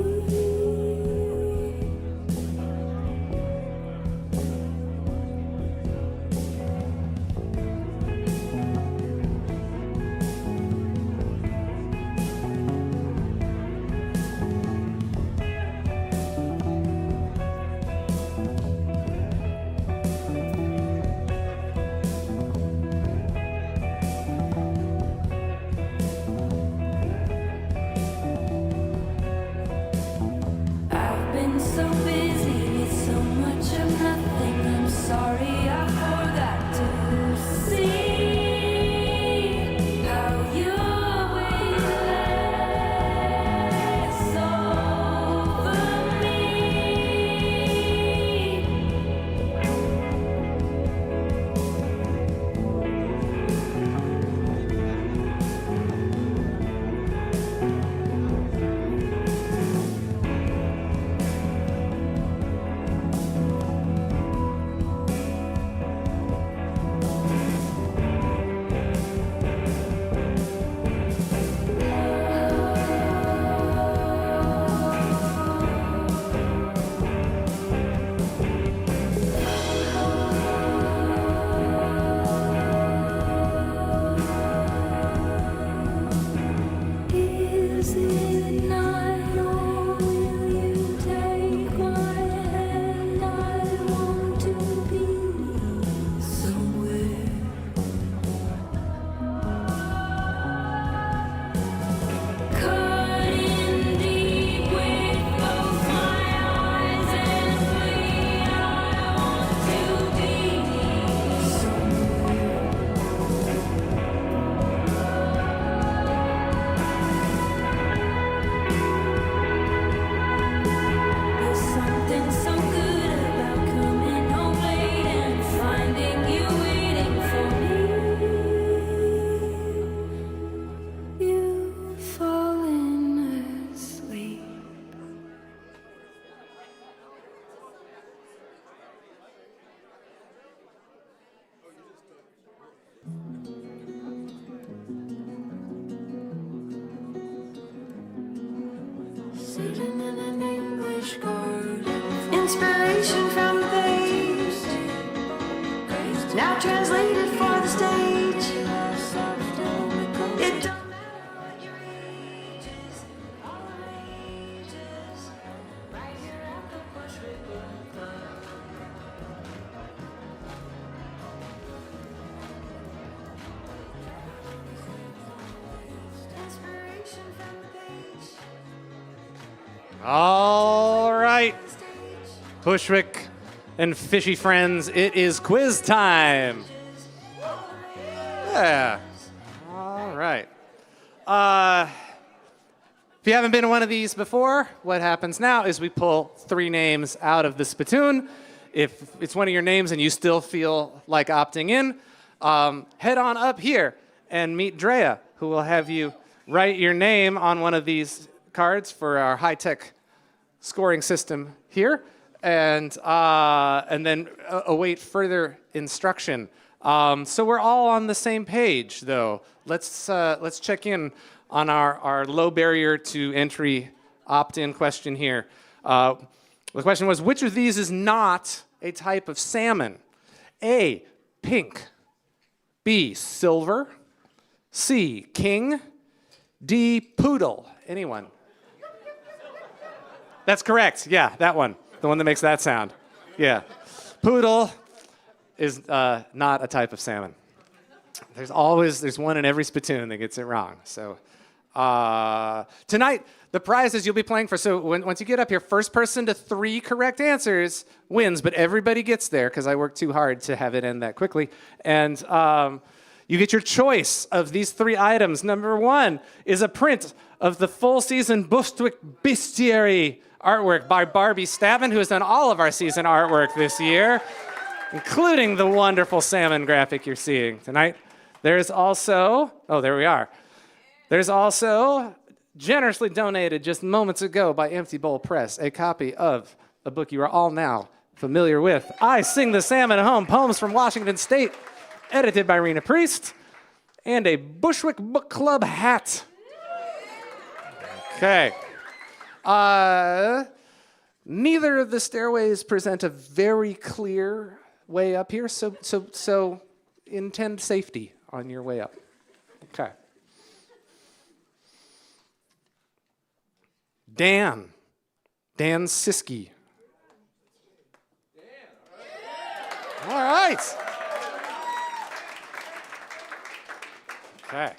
sitting in an English garden. Inspiration from the page, now translated for the stage. It don't matter what your age is, all ages, right here at the Bushwick Book Club. Inspiration from the page. All right, Bushwick and fishy friends, it is quiz time. Yeah. All right. If you haven't been to one of these before, what happens now is we pull 3 names out of the spittoon. If it's one of your names and you still feel like opting in, head on up here and meet Drea, who will have you write your name on one of these cards for our high-tech scoring system here, and then await further instruction. So we're all on the same page, though. Let's check in on our low barrier to entry opt-in question here. The question was, which of these is not a type of salmon? A, pink. B, silver. C, king. D, poodle. Anyone? That's correct. Yeah, that one. The one that makes that sound. Yeah. Poodle is not a type of salmon. There's one in every spittoon that gets it wrong. So tonight, the prizes you'll be playing for, so once you get up here, first person to 3 correct answers wins, but everybody gets there because I worked too hard to have it end that quickly. And you get your choice of these 3 items. Number 1 is a print of the full season Bushwick Bestiary artwork by Barbie Stavin, who has done all of our season artwork this year, including the wonderful salmon graphic you're seeing tonight. There's also, there we are. There's also, generously donated just moments ago by Empty Bowl Press, a copy of a book you are all now familiar with, I Sing the Salmon at Home, Poems from Washington State, edited by Rena Priest, and a Bushwick Book Club hat. Okay. Neither of the stairways present a very clear way up here, so intend safety on your way up. Okay. Dan Siski. All right. Okay.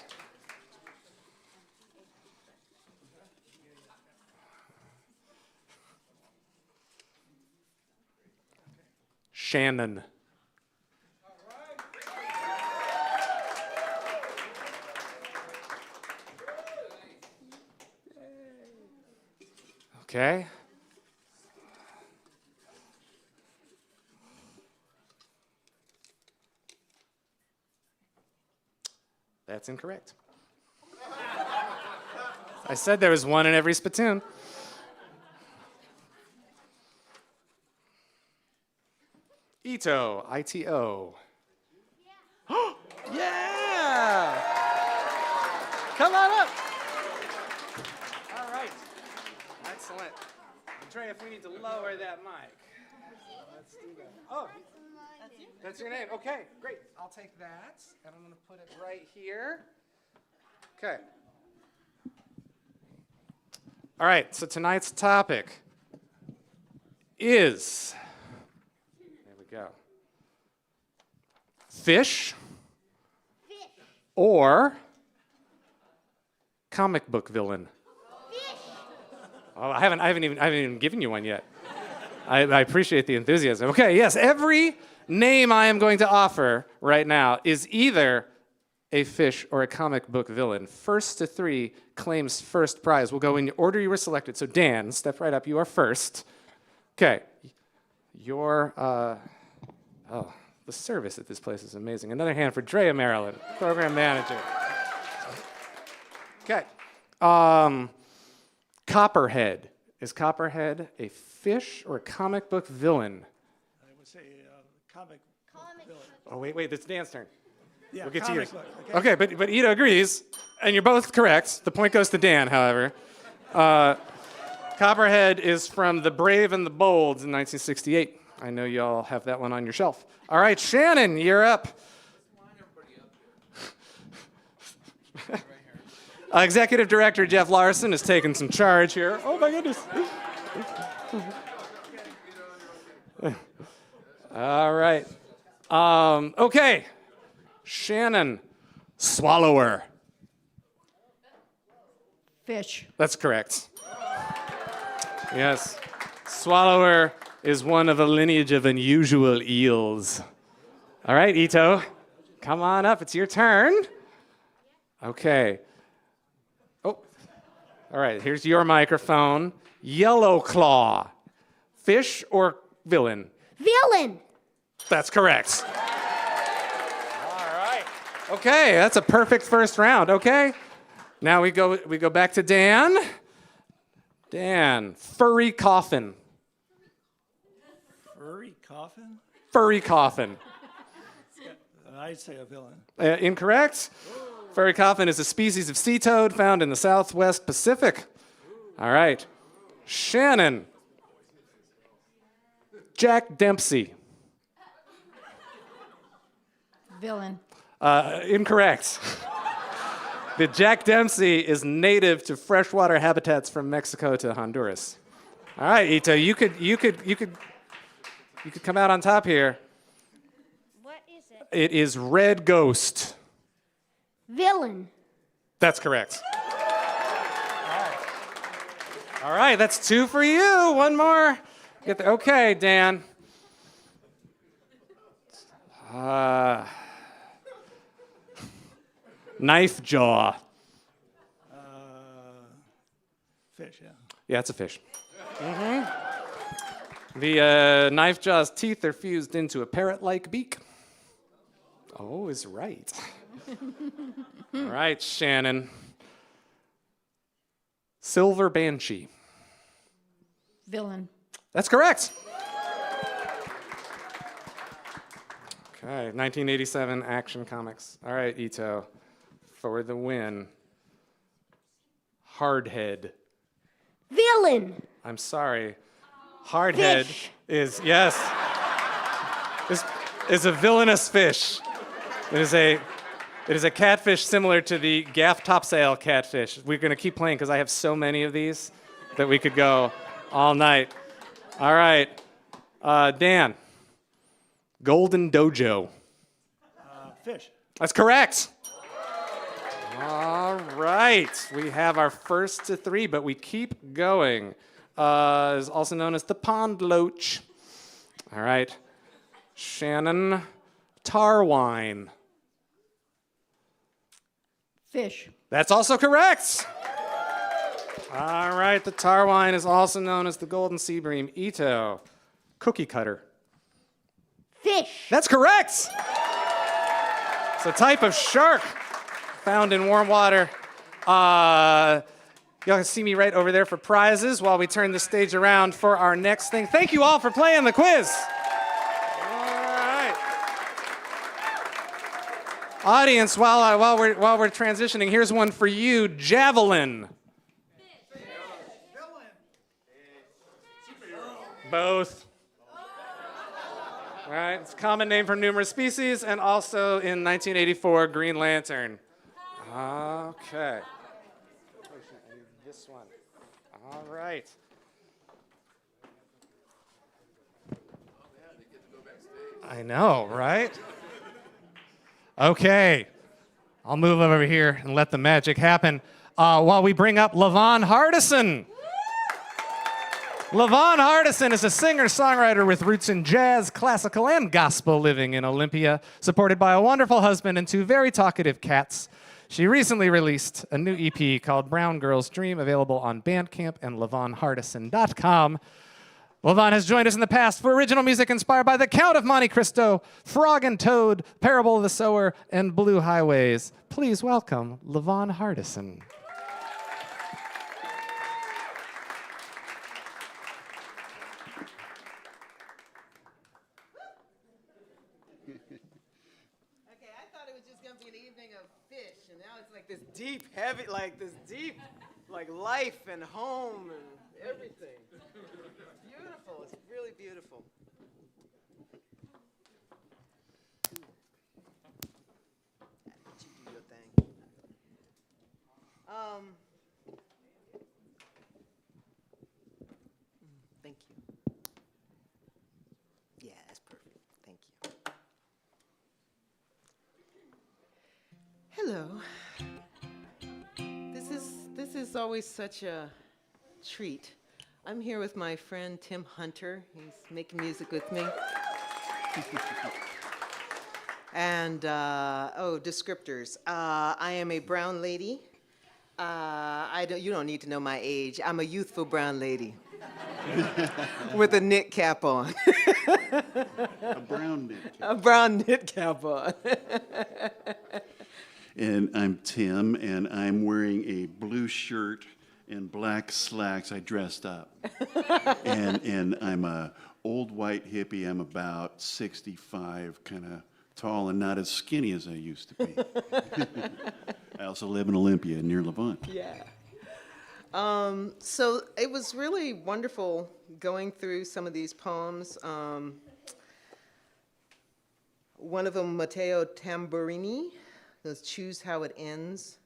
Shannon. Okay. That's incorrect. I said there was one in every spittoon. Ito, I-T-O. Yeah! Come on up. All right. Excellent. Trey, if we need to lower that mic. Let's do that. Oh, that's your name. Okay, great. I'll take that, and I'm going to put it right here. Okay. All right, so tonight's topic is, there we go, fish or comic book villain. Oh, I haven't even given you one yet. I appreciate the enthusiasm. Okay, yes, every name I am going to offer right now is either a fish or a comic book villain. First to 3 claims first prize. We'll go in the order you were selected. So Dan, step right up. You are first. Okay. Your, the service at this place is amazing. Another hand for Drea Maryland, program manager. Okay. Copperhead. Is Copperhead a fish or a comic book villain? I would say comic villain. Oh, wait, it's Dan's turn. Yeah, we'll get to yours. book, Okay, but Ida agrees, and you're both correct. The point goes to Dan, however. Copperhead is from The Brave and the Bold in 1968. I know y'all have that one on your shelf. All right, Shannon, you're up. Executive Director Jeff Larson is taking some charge here. Oh my goodness. All right. Okay. Shannon, swallower. Fish. That's correct. Yes. Swallower is one of a lineage of unusual eels. All right, Ito, come on up. It's your turn. Okay. Oh, all right, here's your microphone. Yellow claw. Fish or villain? Villain. That's correct. All right. Okay, that's a perfect first round. Okay. Now we go back to Dan. Dan, furry coffin. Furry coffin? Furry coffin. I'd say a villain. Incorrect. Furry coffin is a species of sea toad found in the Southwest Pacific. All right. Shannon. Jack Dempsey. Villain. Incorrect. The Jack Dempsey is native to freshwater habitats from Mexico to Honduras. All right, Ito, you could come out on top here. What is it? It is red ghost. Villain. That's correct. All right, that's 2 for you. One more. Okay, Dan. Knife jaw. Fish, yeah. Yeah, it's a fish. The knife jaw's teeth are fused into a parrot-like beak. Oh, is right. All right, Shannon. Silver banshee. Villain. That's correct. Okay, 1987 Action Comics. All right, Ito, for the win. Hardhead. Villain. I'm sorry. Hardhead is, yes, is a villainous fish. It is a catfish similar to the gaff topsail catfish. We're going to keep playing because I have so many of these that we could go all night. All right. Dan. Golden Dojo. Fish. That's correct. All right. We have our first to 3, but we keep going. Is also known as the pond loach. All right. Shannon. Tar wine. Fish. That's also correct. All right. The tar wine is also known as the golden sea bream. Ito. Cookie cutter. Fish. That's correct. It's a type of shark found in warm water. Y'all can see me right over there for prizes while we turn the stage around for our next thing. Thank you all for playing the quiz. All right. Audience, while we're transitioning, here's one for you. Javelin. Both. All right, it's a common name for numerous species, and also in 1984, Green Lantern. Okay. This one. All right. I know, right? Okay. I'll move over here and let the magic happen while we bring up Leavon Hardison. Leavon Hardison is a singer-songwriter with roots in jazz, classical, and gospel, living in Olympia, supported by a wonderful husband and 2 very talkative cats. She recently released a new EP called Brown Girl's Dream, available on Bandcamp and LeavonHardison.com. Leavon has joined us in the past for original music inspired by The Count of Monte Cristo, Frog and Toad, Parable of the Sower, and Blue Highways. Please welcome Leavon Hardison. This deep, heavy, like this deep, like life and home and everything. Beautiful. It's really beautiful. You do your thing. Thank you. Yeah, that's perfect. Thank you. Hello. This is always such a treat. I'm here with my friend Tim Hunter. He's making music with me. And descriptors. I am a brown lady. You don't need to know my age. I'm a youthful brown lady with a knit cap on. A brown knit cap. A brown knit cap on. And I'm Tim, and I'm wearing a blue shirt and black slacks. I dressed up. and I'm a old white hippie. I'm about 65, kind of tall and not as skinny as I used to be. I also live in Olympia near Leavon. Yeah. So it was really wonderful going through some of these poems. One of them, Matteo Tamburini, goes, "Choose how it ends.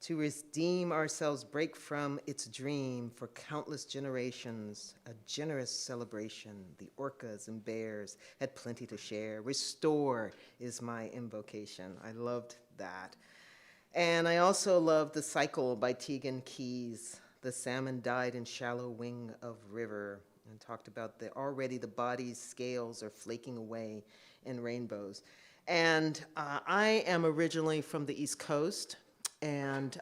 To redeem ourselves, break from its dream for countless generations, a generous celebration. The orcas and bears had plenty to share. Restore is my invocation." I loved that. And I also loved The Cycle by Tegan Keyes. The salmon died in shallow wing of river, and talked about already the body's scales are flaking away in rainbows. And I am originally from the East Coast, and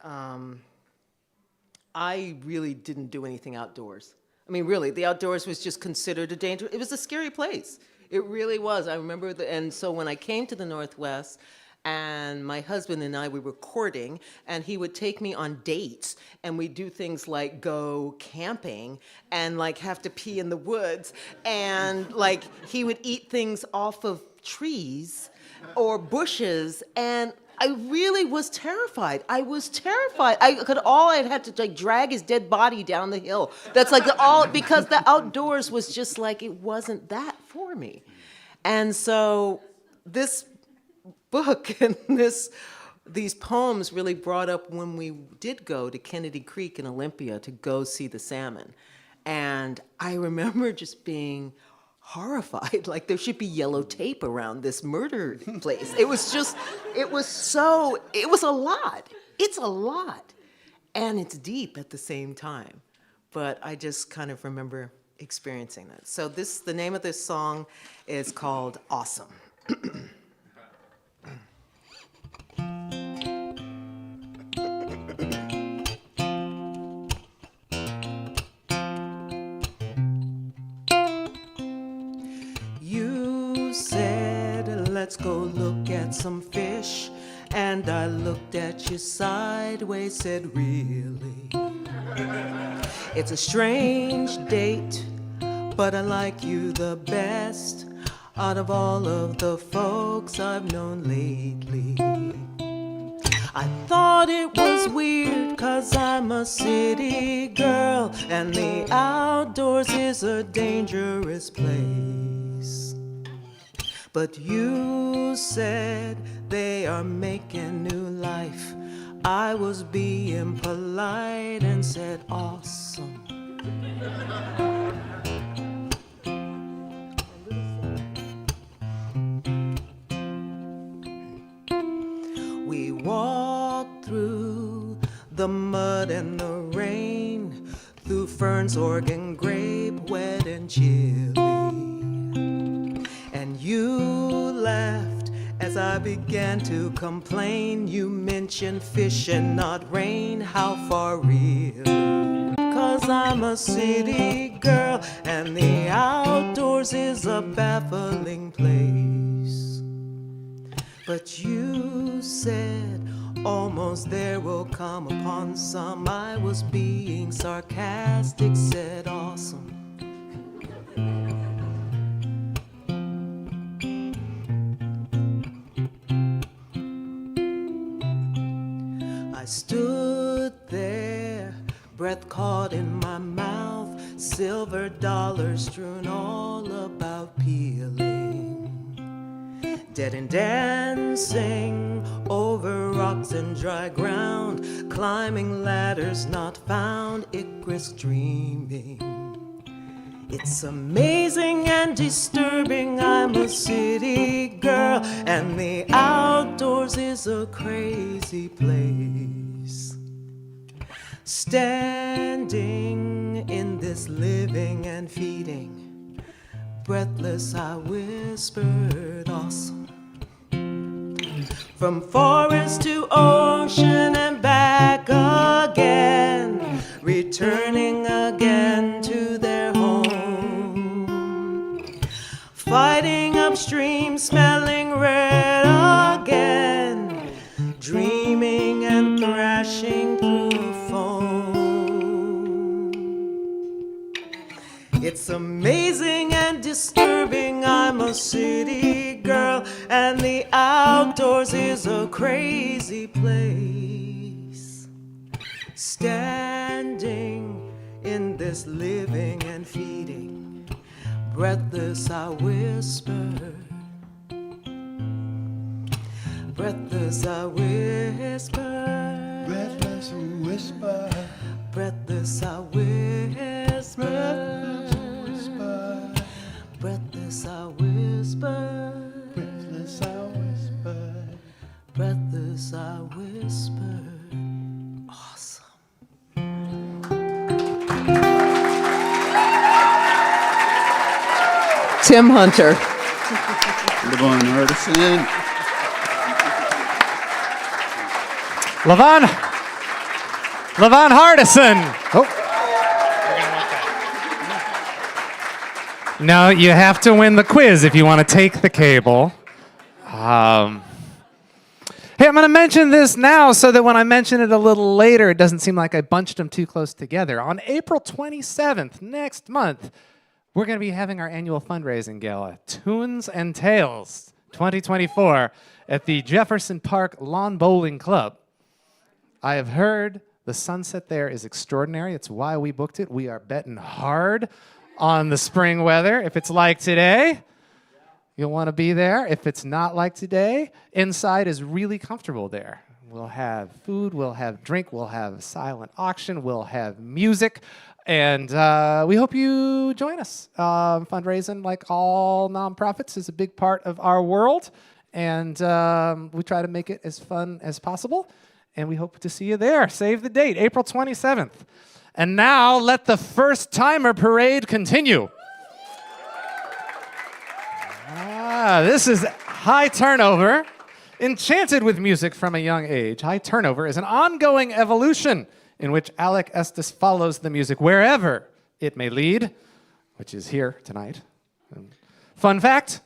I really didn't do anything outdoors. I mean, really, the outdoors was just considered a danger. It was a scary place. It really was. I remember, and so when I came to the Northwest, and my husband and I, we were courting, and he would take me on dates, and we'd do things like go camping and like have to pee in the woods, and like he would eat things off of trees or bushes, and I really was terrified. I was terrified. All I had to like drag his dead body down the hill. That's like because the outdoors was just like, it wasn't that for me. And so this book and these poems really brought up when we did go to Kennedy Creek in Olympia to go see the salmon. And I remember just being horrified, like there should be yellow tape around this murder place. It was a lot. It's a lot. And it's deep at the same time. But I just kind of remember experiencing that. So the name of this song is called Awesome. Let's go look at some fish. And I looked at you sideways, said, really? It's a strange date, but I like you the best out of all of the folks I've known lately. I thought it was weird, 'cause I'm a city girl, and the outdoors is a dangerous place. But you said they are making new life. I was being polite and said, awesome. We walked through the mud and the rain, through ferns, Oregon grape, wet and chilly. And you laughed as I began to complain. You mentioned fish and not rain. How far really? 'Cause I'm a city girl and the outdoors is a baffling place. But you said almost there will come upon some. I was being sarcastic, said awesome. I stood there, breath caught in my mouth, silver dollars strewn all about peeling. Dead and dancing over rocks and dry ground, climbing ladders not found, Icarus dreaming. It's amazing and disturbing, I'm a city girl, and the outdoors is a crazy place. Standing in this living and feeding, breathless I whispered awesome. From forest to ocean and back again, returning again to their home. Fighting upstream, smelling red again, dreaming and thrashing through foam. It's amazing and disturbing, I'm a city girl, and the outdoors is a crazy place. Standing in this living and feeding, breathless I whisper, breathless I whisper, Breathless whisper, breathless I whisper, breathless I whisper, breathless I whisper, breathless I whisper. Awesome. Tim Hunter. Leavon Hardison. Leavon Hardison. Oh. No, you have to win the quiz if you want to take the cable. Hey, I'm going to mention this now so that when I mention it a little later, it doesn't seem like I bunched them too close together. On April 27th, next month, we're going to be having our annual fundraising gala, Tunes and Tales 2024, at the Jefferson Park Lawn Bowling Club. I have heard the sunset there is extraordinary. It's why we booked it. We are betting hard on the spring weather. If it's like today, you'll want to be there. If it's not like today, inside is really comfortable there. We'll have food, we'll have drink, we'll have silent auction, we'll have music, and we hope you join us. Fundraising, like all nonprofits, is a big part of our world, and we try to make it as fun as possible, and we hope to see you there. Save the date, April 27th. And now let the first timer parade continue. This is High Turnover. Enchanted with music from a young age, High Turnover is an ongoing evolution in which Alexis follows the music wherever it may lead, which is here tonight. Fun fact,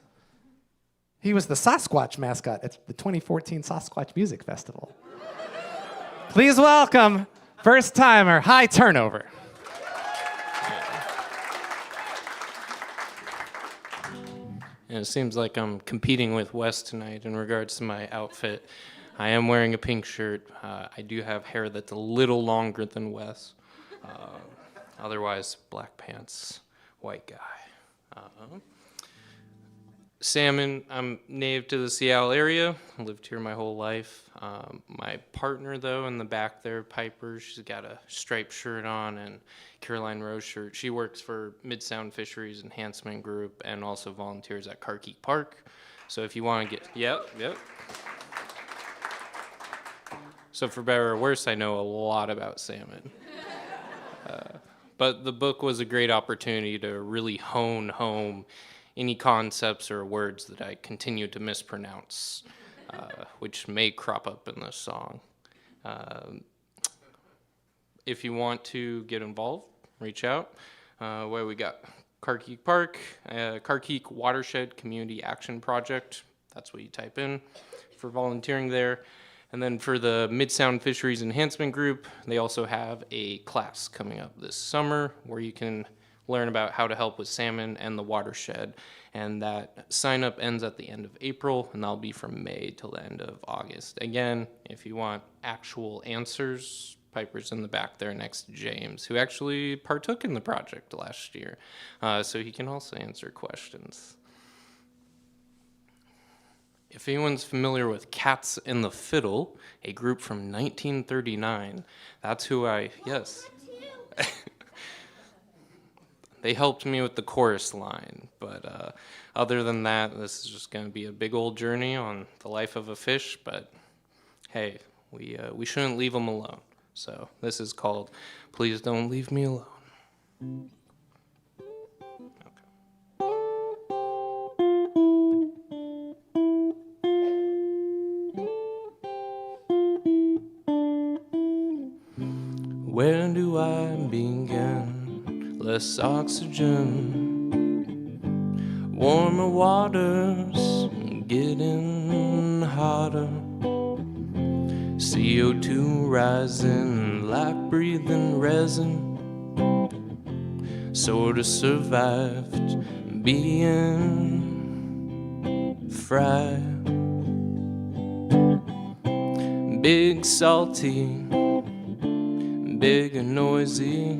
he was the Sasquatch mascot at the 2014 Sasquatch Music Festival. Please welcome first timer, High Turnover. And it seems like I'm competing with Wes tonight in regards to my outfit. I am wearing a pink shirt. I do have hair that's a little longer than Wes. Otherwise, black pants, white guy. Salmon, I'm native to the Seattle area. I lived here my whole life. My partner, though, in the back there, Piper, she's got a striped shirt on and Caroline Rose shirt. She works for Mid-Sound Fisheries Enhancement Group and also volunteers at Carkeek Park. So if you want to get, yep. So for better or worse, I know a lot about salmon. But the book was a great opportunity to really hone home any concepts or words that I continue to mispronounce, which may crop up in this song. If you want to get involved, reach out. Where we got Carkeek Park, Carkeek Watershed Community Action Project. That's what you type in for volunteering there. And then for the Mid-Sound Fisheries Enhancement Group, they also have a class coming up this summer where you can learn about how to help with salmon and the watershed. And that sign up ends at the end of April, and that'll be from May till the end of August. Again, if you want actual answers Piper's in the back there next to James, who actually partook in the project last year, so he can also answer questions. If anyone's familiar with Cats and the Fiddle, a group from 1939, that's who yes. They helped me with the chorus line, but other than that, this is just going to be a big old journey on the life of a fish, but hey, we shouldn't leave them alone. So this is called Please Don't Leave Me Alone. Where do I begin? Less oxygen, warmer waters, getting hotter. CO2 rising like breathing resin. Sorta survived being fried. Big salty, big and noisy,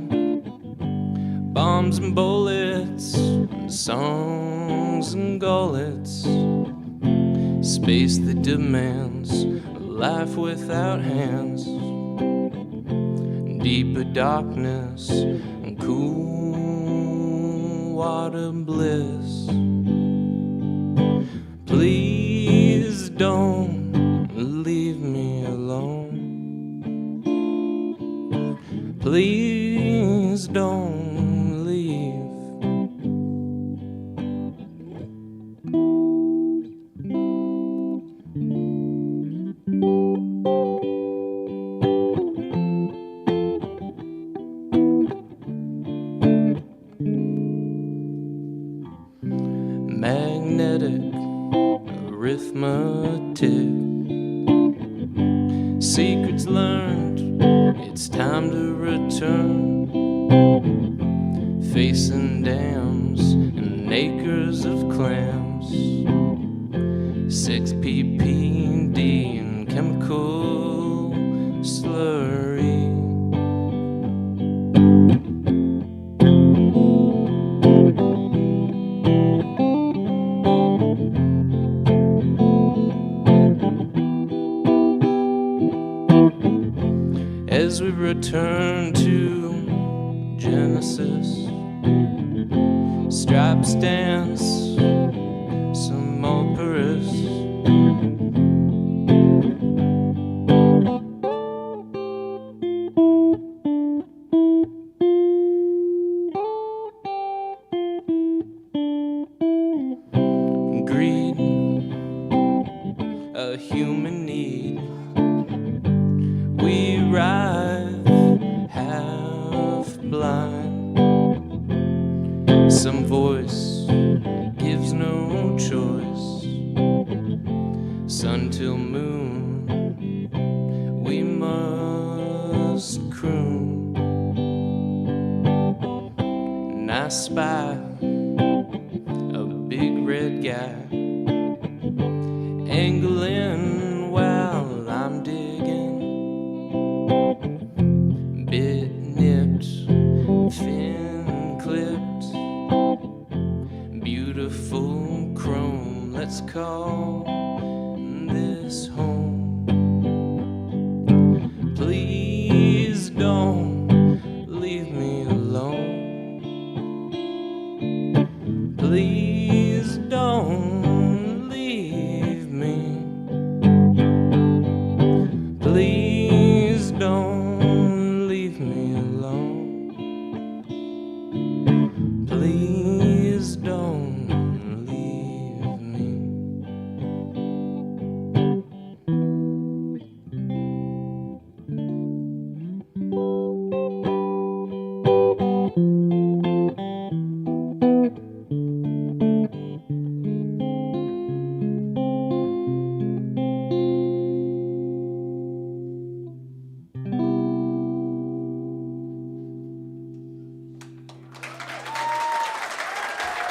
bombs and bullets, and songs and gullets, space that demands a life without hands, deeper darkness and cool water bliss. Please don't leave me alone. Please don't leave. Magnetic arithmetic, secrets learned, it's time to return. Facing dams and acres of clams, 6 ppd and chemical slurry. As we return to Genesis, stripes dance, some operas. Greed, a human need. We writhe, half blind. Some voice gives no choice. Sun till moon, we must croon. And I spy a big red guy angling while I'm digging. Bit nipped, fin clipped, beautiful chrome. Let's call this home. Please don't leave me alone. Please don't leave me. Please don't leave me alone. Please don't leave me.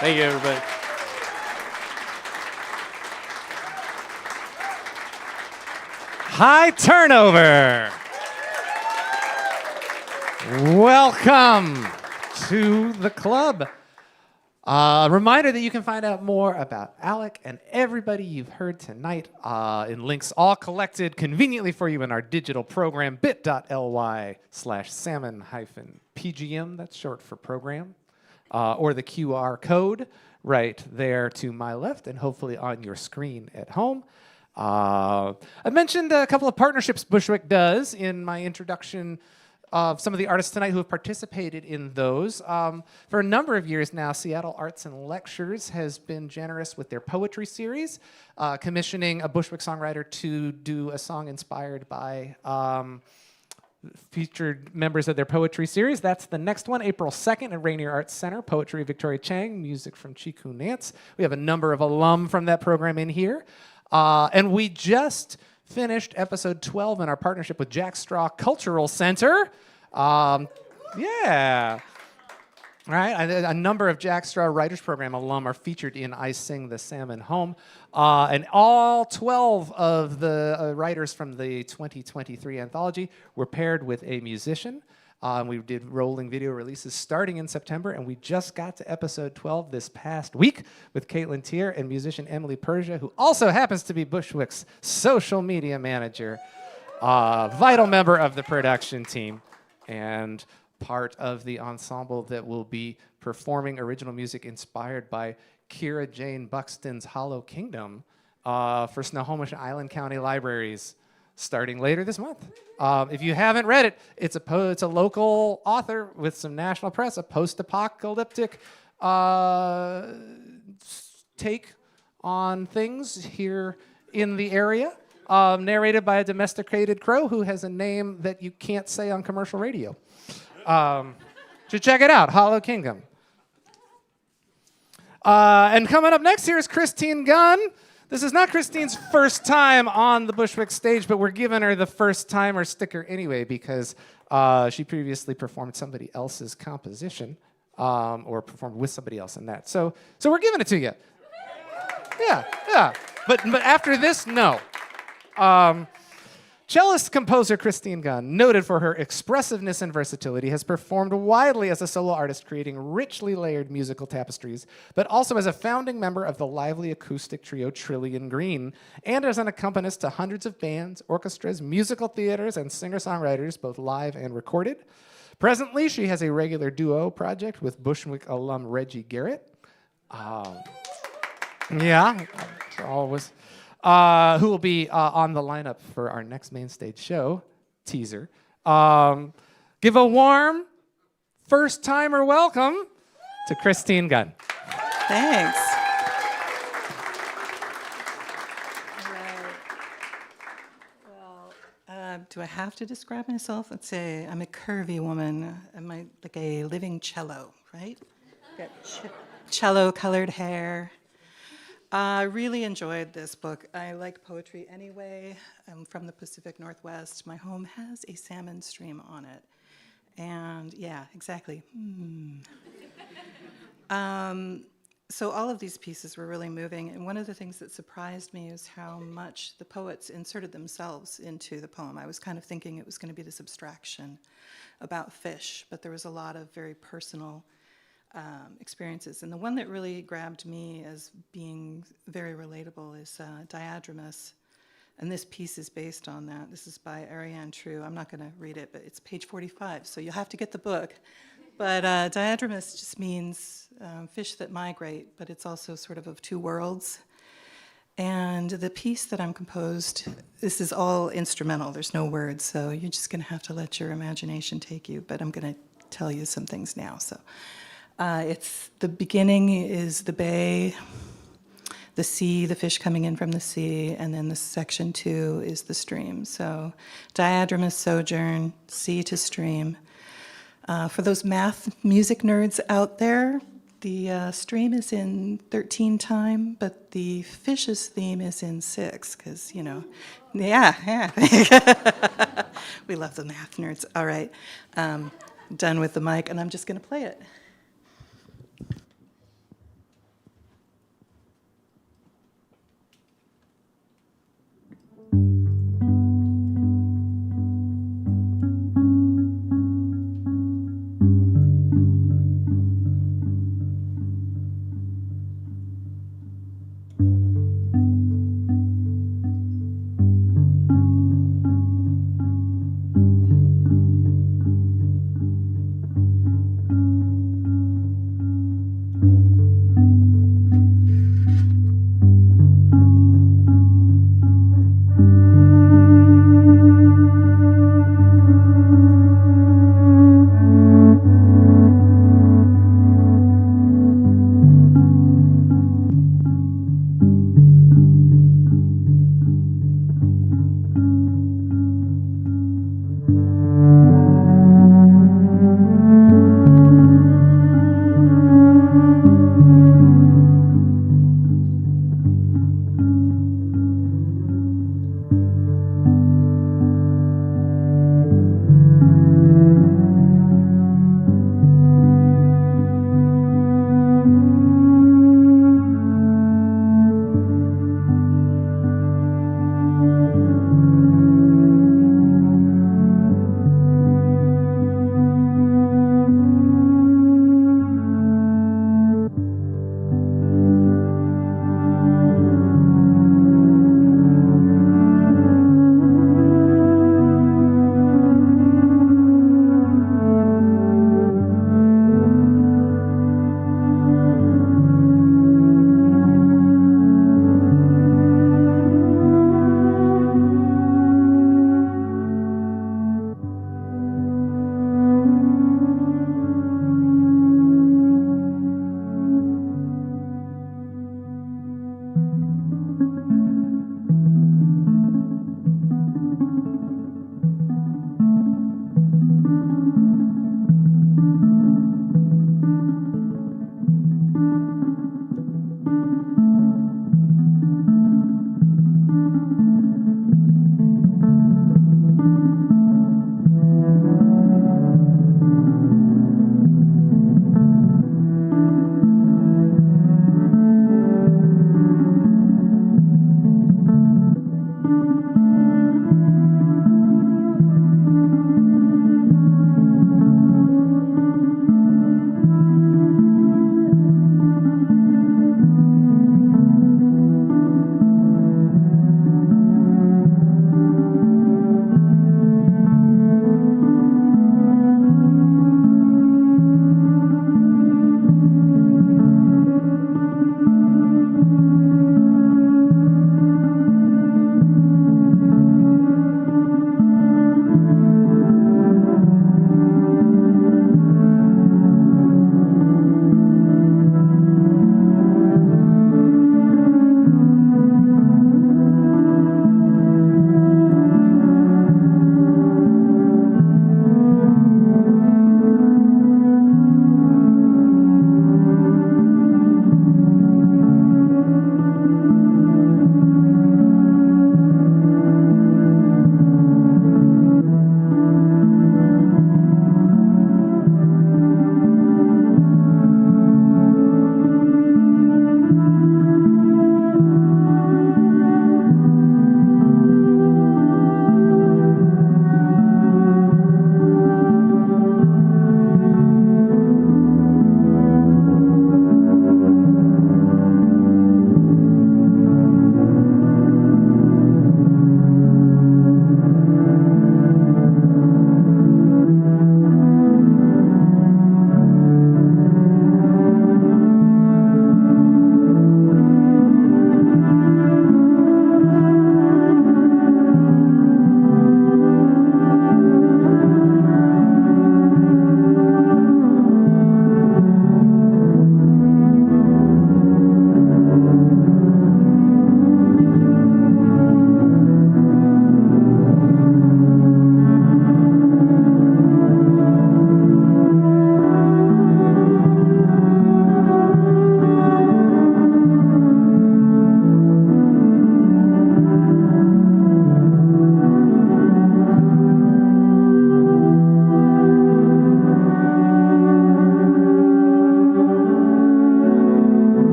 Thank you, everybody. High turnover. Welcome to the club. Reminder that you can find out more about Alec and everybody you've heard tonight in links all collected conveniently for you in our digital program, bit.ly/salmon-pgm, that's short for program, or the QR code right there to my left and hopefully on your screen at home. I mentioned a couple of partnerships Bushwick does in my introduction of some of the artists tonight who have participated in those. For a number of years now, Seattle Arts and Lectures has been generous with their poetry series, commissioning a Bushwick songwriter to do a song inspired by featured members of their poetry series. That's the next one, April 2nd at Rainier Arts Center. Poetry, Victoria Chang, music from Chiku Nance. We have a number of alum from that program in here. And we just finished episode 12 in our partnership with Jack Straw Cultural Center. Yeah. All right, a number of Jack Straw Writers Program alum are featured in I Sing the Salmon Home. And all 12 of the writers from the 2023 anthology were paired with a musician. We did rolling video releases starting in September, and we just got to episode 12 this past week with Caitlin Tier and musician Emily Persia, who also happens to be Bushwick's social media manager, vital member of the production team, and part of the ensemble that will be performing original music inspired by Kira Jane Buxton's Hollow Kingdom for Snohomish Island County Libraries, starting later this month. If you haven't read it, it's a local author with some national press, a post-apocalyptic take on things here in the area, narrated by a domesticated crow who has a name that you can't say on commercial radio. Should check it out, Hollow Kingdom. And coming up next here is Christine Gunn. This is not Christine's first time on the Bushwick stage, but we're giving her the first timer sticker anyway because she previously performed somebody else's composition or performed with somebody else in that. So we're giving it to you. Yeah. But after this, no. Cellist composer Christine Gunn, noted for her expressiveness and versatility, has performed widely as a solo artist, creating richly layered musical tapestries, but also as a founding member of the lively acoustic trio Trillion Green, and as an accompanist to hundreds of bands, orchestras, musical theaters, and singer-songwriters, both live and recorded. Presently, she has a regular duo project with Bushwick alum Reggie Garrett. Who will be on the lineup for our next main stage show, teaser. Give a warm first-timer welcome to Christine Gunn. Thanks. Do I have to describe myself? Let's say I'm a curvy woman. I'm like a living cello, right? Got cello-colored hair. I really enjoyed this book. I like poetry anyway. I'm from the Pacific Northwest. My home has a salmon stream on it. And yeah, exactly. So all of these pieces were really moving. And one of the things that surprised me is how much the poets inserted themselves into the poem. I was kind of thinking it was going to be this abstraction about fish, but there was a lot of very personal experiences. And the one that really grabbed me as being very relatable is Diadremus. And this piece is based on that. This is by Ariane True. I'm not going to read it, but it's page 45, so you'll have to get the book. But Diadremus just means fish that migrate, but it's also sort of two worlds. And the piece that I'm composed, this is all instrumental. There's no words, so you're just going to have to let your imagination take you. But I'm going to tell you some things now. So. It's the beginning is the bay, the sea, the fish coming in from the sea, and then the section 2 is the stream. So diadremus sojourn, sea to stream. For those math music nerds out there, the stream is in 13 time, but the fish's theme is in 6, because, yeah. We love the math nerds. All right, done with the mic, and I'm just going to play it.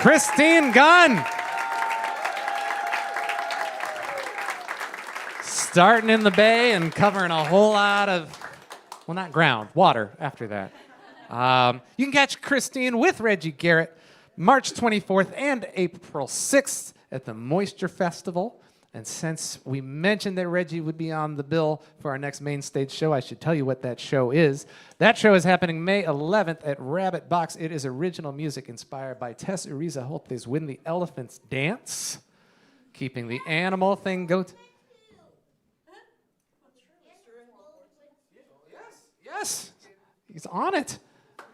Christine Gunn. Starting in the bay and covering a whole lot of, well, not ground, water after that. You can catch Christine with Reggie Garrett March 24th and April 6th at the Moisture Festival. And since we mentioned that Reggie would be on the bill for our next main stage show, I should tell you what that show is. That show is happening May 11th at Rabbit Box. It is original music inspired by Tess Uriza Holte's When the Elephants Dance, keeping the animal thing go. Yes, he's on it.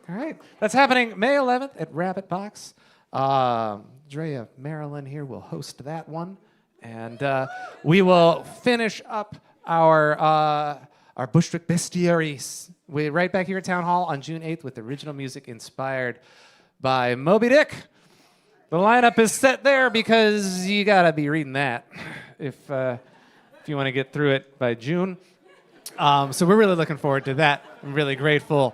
All right, that's happening May 11th at Rabbit Box. Drea Marilyn here will host that one. And we will finish up our Bushwick Bestiaries. We're right back here at Town Hall on June 8th with original music inspired by Moby Dick. The lineup is set there because you gotta be reading that if you want to get through it by June. So we're really looking forward to that. I'm really grateful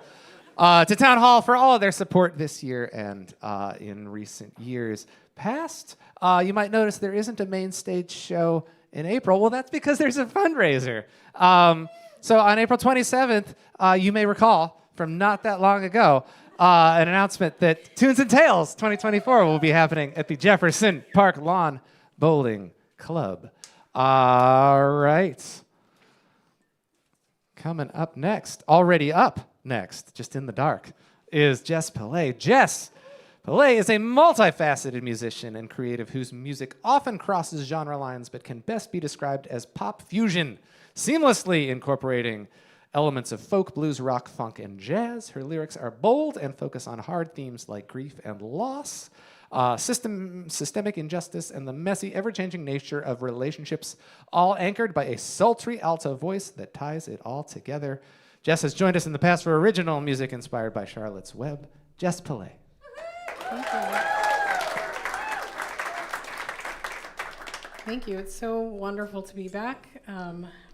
to Town Hall for all of their support this year and in recent years past. You might notice there isn't a main stage show in April. Well, that's because there's a fundraiser. So on April 27th, you may recall from not that long ago, an announcement that Tunes and Tales 2024 will be happening at the Jefferson Park Lawn Bowling Club. All right. Coming up next, already up next, just in the dark, is Jess P. Jess P. is a multifaceted musician and creative whose music often crosses genre lines but can best be described as pop fusion, seamlessly incorporating elements of folk, blues, rock, funk, and jazz. Her lyrics are bold and focus on hard themes like grief and loss, systemic injustice, and the messy, ever-changing nature of relationships, all anchored by a sultry alto voice that ties it all together. Jess has joined us in the past for original music inspired by Charlotte's Web. Jess P. Thank you. Thank you. It's so wonderful to be back.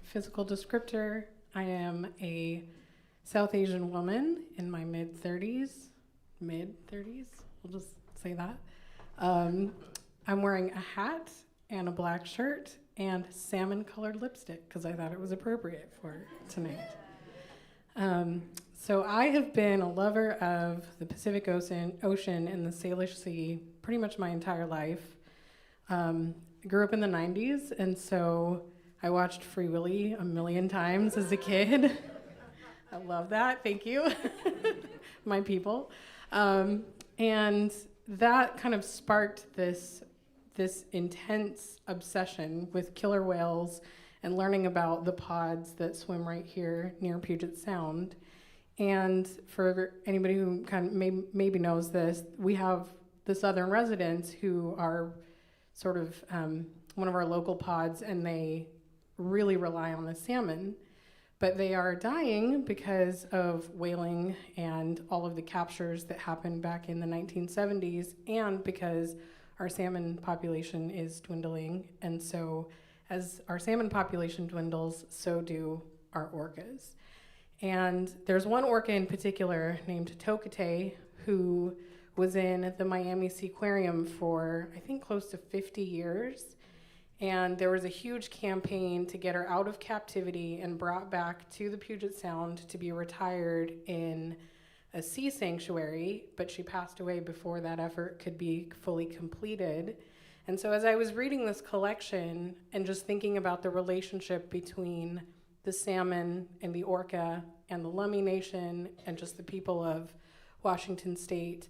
Physical descriptor, I am a South Asian woman in my mid-30s. Mid-30s? We'll just say that. I'm wearing a hat and a black shirt and salmon-colored lipstick because I thought it was appropriate for tonight. So I have been a lover of the Pacific Ocean and the Salish Sea pretty much my entire life. Grew up in the 90s, and so I watched Free Willy a million times as a kid. I love that, thank you, my people. And that kind of sparked this intense obsession with killer whales and learning about the pods that swim right here near Puget Sound. And for anybody who kind of maybe knows this, we have the Southern residents who are sort of one of our local pods, and they really rely on the salmon. But they are dying because of whaling and all of the captures that happened back in the 1970s, and because our salmon population is dwindling. And so as our salmon population dwindles, so do our orcas. And there's one orca in particular named Tokate who was in the Miami Seaquarium for, I think, close to 50 years. And there was a huge campaign to get her out of captivity and brought back to the Puget Sound to be retired in a sea sanctuary, but she passed away before that effort could be fully completed. And so as I was reading this collection and just thinking about the relationship between the salmon and the orca and the Lummi Nation and just the people of Washington State,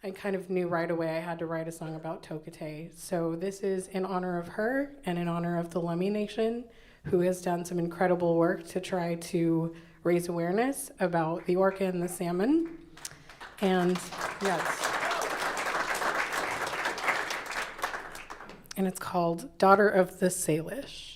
I kind of knew right away I had to write a song about Tokate. So this is in honor of her and in honor of the Lummi Nation, who has done some incredible work to try to raise awareness about the orca and the salmon. And yes. And it's called Daughter of the Salish.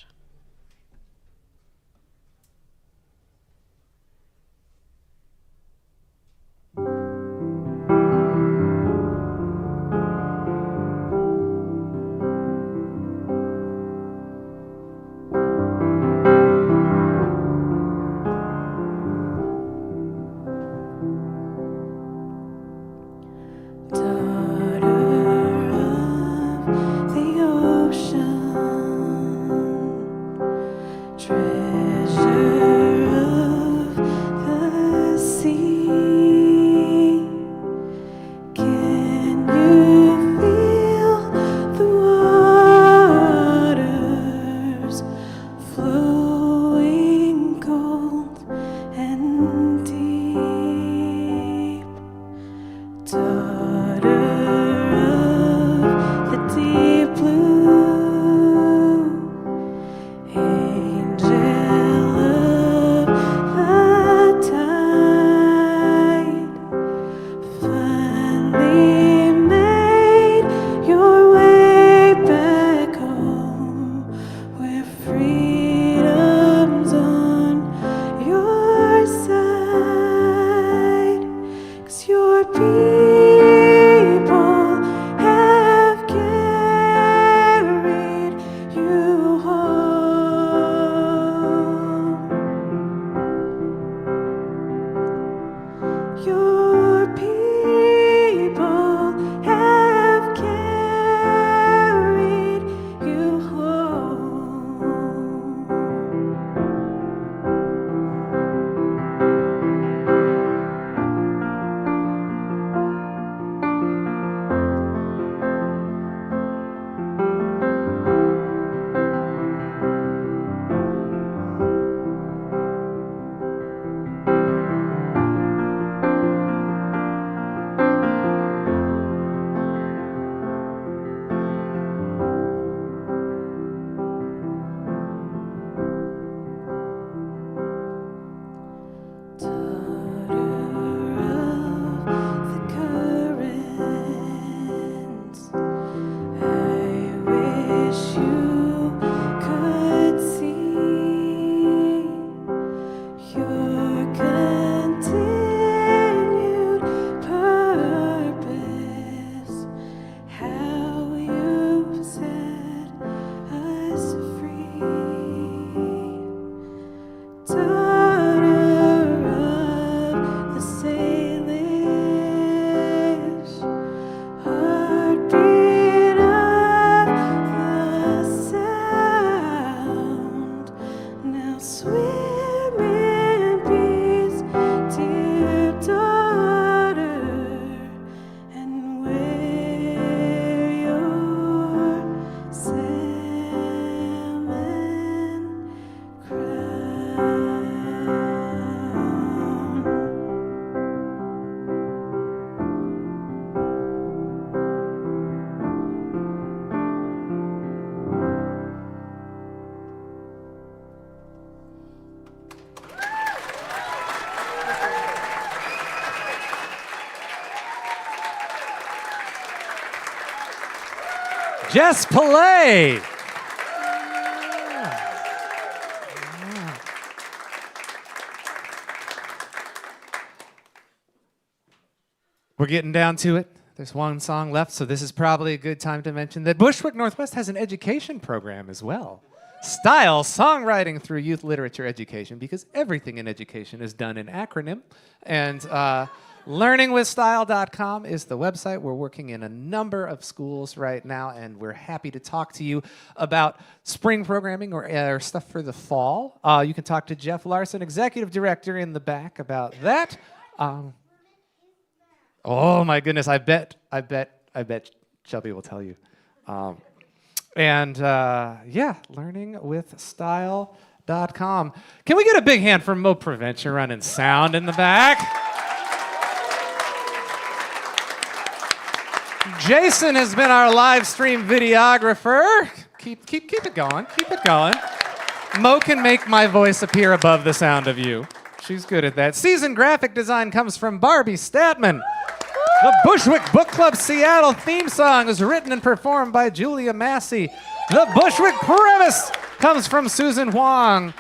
Daughter you could see your continued purpose, how you set us free. Daughter of the Salish, heartbeat of the sound, now swim in peace, dear daughter, and wear your salmon crown. Jess P. We're getting down to it. There's one song left, so this is probably a good time to mention that Bushwick Northwest has an education program as well. Style songwriting through youth literature education, because everything in education is done in acronym. And learningwithstyle.com is the website. We're working in a number of schools right now, and we're happy to talk to you about spring programming or stuff for the fall. You can talk to Jeff Larson, executive director, in the back about that. Oh my goodness, I bet Shelby will tell you. Yeah, learningwithstyle.com. Can we get a big hand for Mo Prevention running sound in the back? Jason has been our live stream videographer. Keep it going, keep it going. Mo can make my voice appear above the sound of you. She's good at that. Season graphic design comes from Barbie Statman. The Bushwick Book Club Seattle theme song is written and performed by Julia Massey. The Bushwick premise comes from Susan Huang.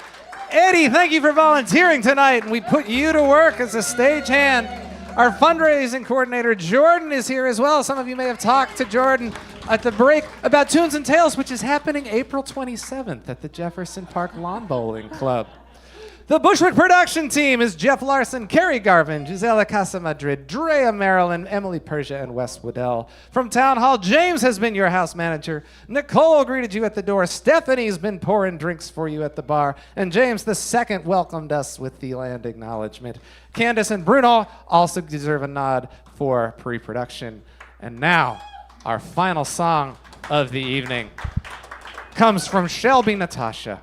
Eddie, thank you for volunteering tonight, and we put you to work as a stagehand. Our fundraising coordinator, Jordan, is here as well. Some of you may have talked to Jordan at the break about Tunes and Tales, which is happening April 27th at the Jefferson Park Lawn Bowling Club. The Bushwick production team is Jeff Larson, Carrie Garvin, Gisela Casamadrid, Drea Marilyn, Emily Persia, and Wes Waddell. From Town Hall, James has been your house manager. Nicole greeted you at the door. Stephanie's been pouring drinks for you at the bar. And James II welcomed us with the land acknowledgement. Candace and Bruno also deserve a nod for pre-production. And now, our final song of the evening comes from Shelby Natasha.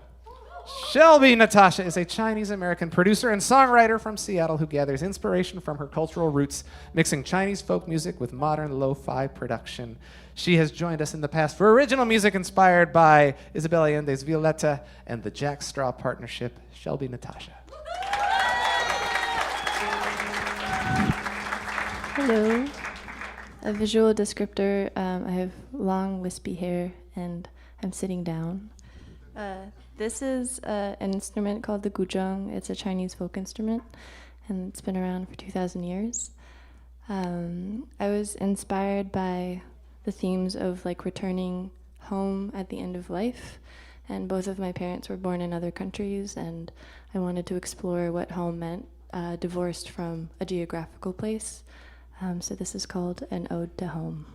Shelby Natasha is a Chinese-American producer and songwriter from Seattle who gathers inspiration from her cultural roots, mixing Chinese folk music with modern lo-fi production. She has joined us in the past for original music inspired by Isabel Allende's Violetta and the Jack Straw Partnership. Shelby Natasha. Hello. A visual descriptor. I have long, wispy hair, and I'm sitting down. This is an instrument called the guzheng. It's a Chinese folk instrument, and it's been around for 2,000 years. I was inspired by the themes of like returning home at the end of life, and both of my parents were born in other countries, and I wanted to explore what home meant, divorced from a geographical place. So this is called An Ode to Home.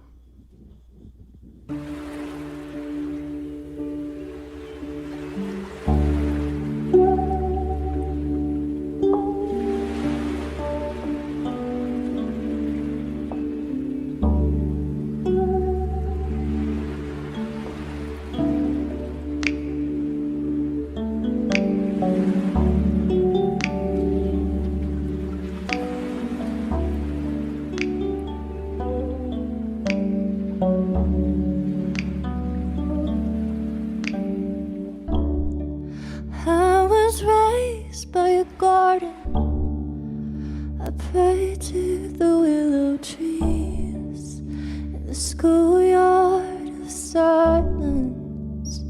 Schoolyard of silence,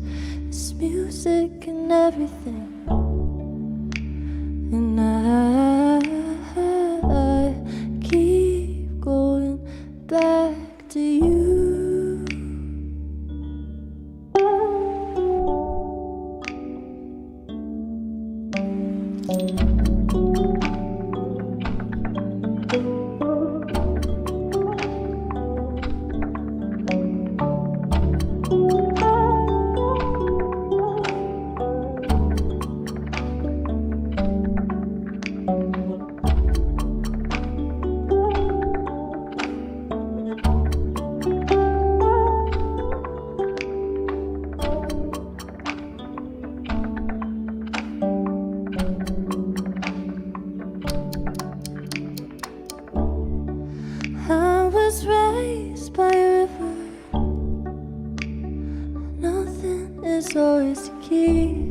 music and everything. And I keep going back to you. I was raised by a river. Nothing is always to keep.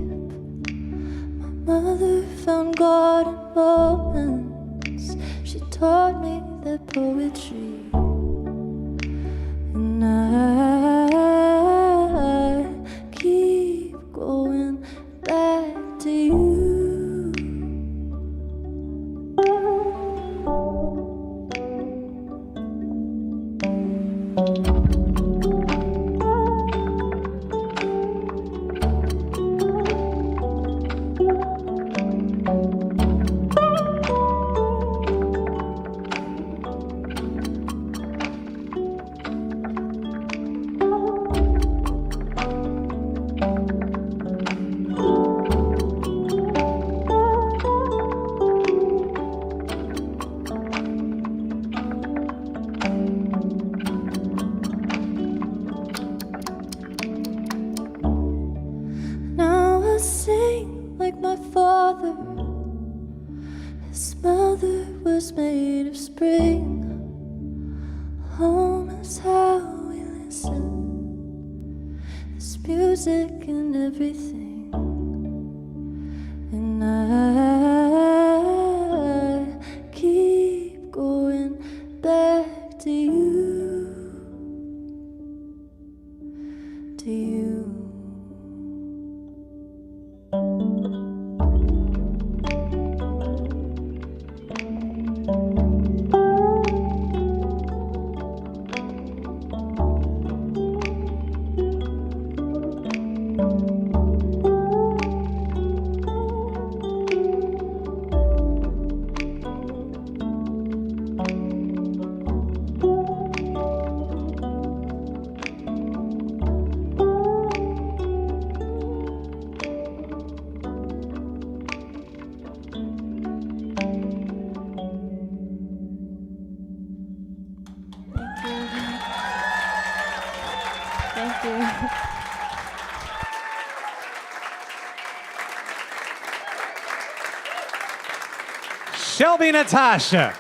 My mother found God in moments. She taught me that poetry. And I keep going back to you. Now I sing like my father. His mother was made of spring. Home is how we listen. There's music and everything. And I keep going back to you. To you. Thank you. Shelby Natasha.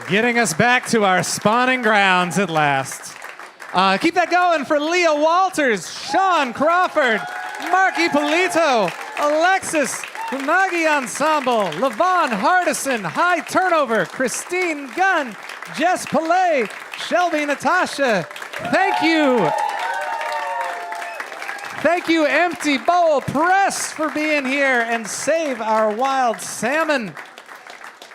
Getting us back to our spawning grounds at last. Keep that going for Leah Walters, Sean Crawford, Marky Pito, Alexis, the Magi Ensemble, Leavon Hardison, High Turnover, Christine Gunn, Jess P, Shelby Natasha. Thank you. Thank you, Empty Bowl Press, for being here, and Save Our Wild Salmon.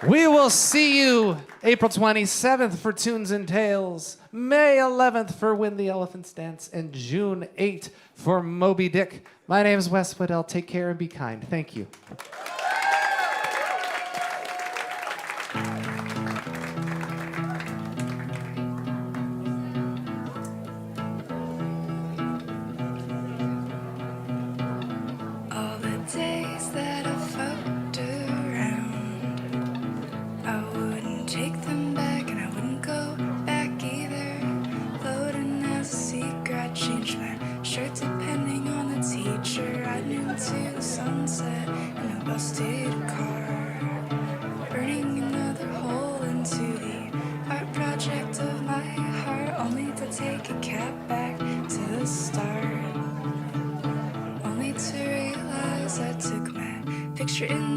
We will see you April 27th for Tunes and Tales, May 11th for When the Elephants Dance, and June 8th for Moby Dick. My name is Wes Waddell. Take care and be kind. Thank you. All the days that I fucked around, I wouldn't take them back and I wouldn't go back either. Floating as a secret, I changed my shirt depending on the teacher. I knew to the sunset in a busted car, burning another hole into the art project of my heart, only to take a cab back to the start. Only to realize I took my picture in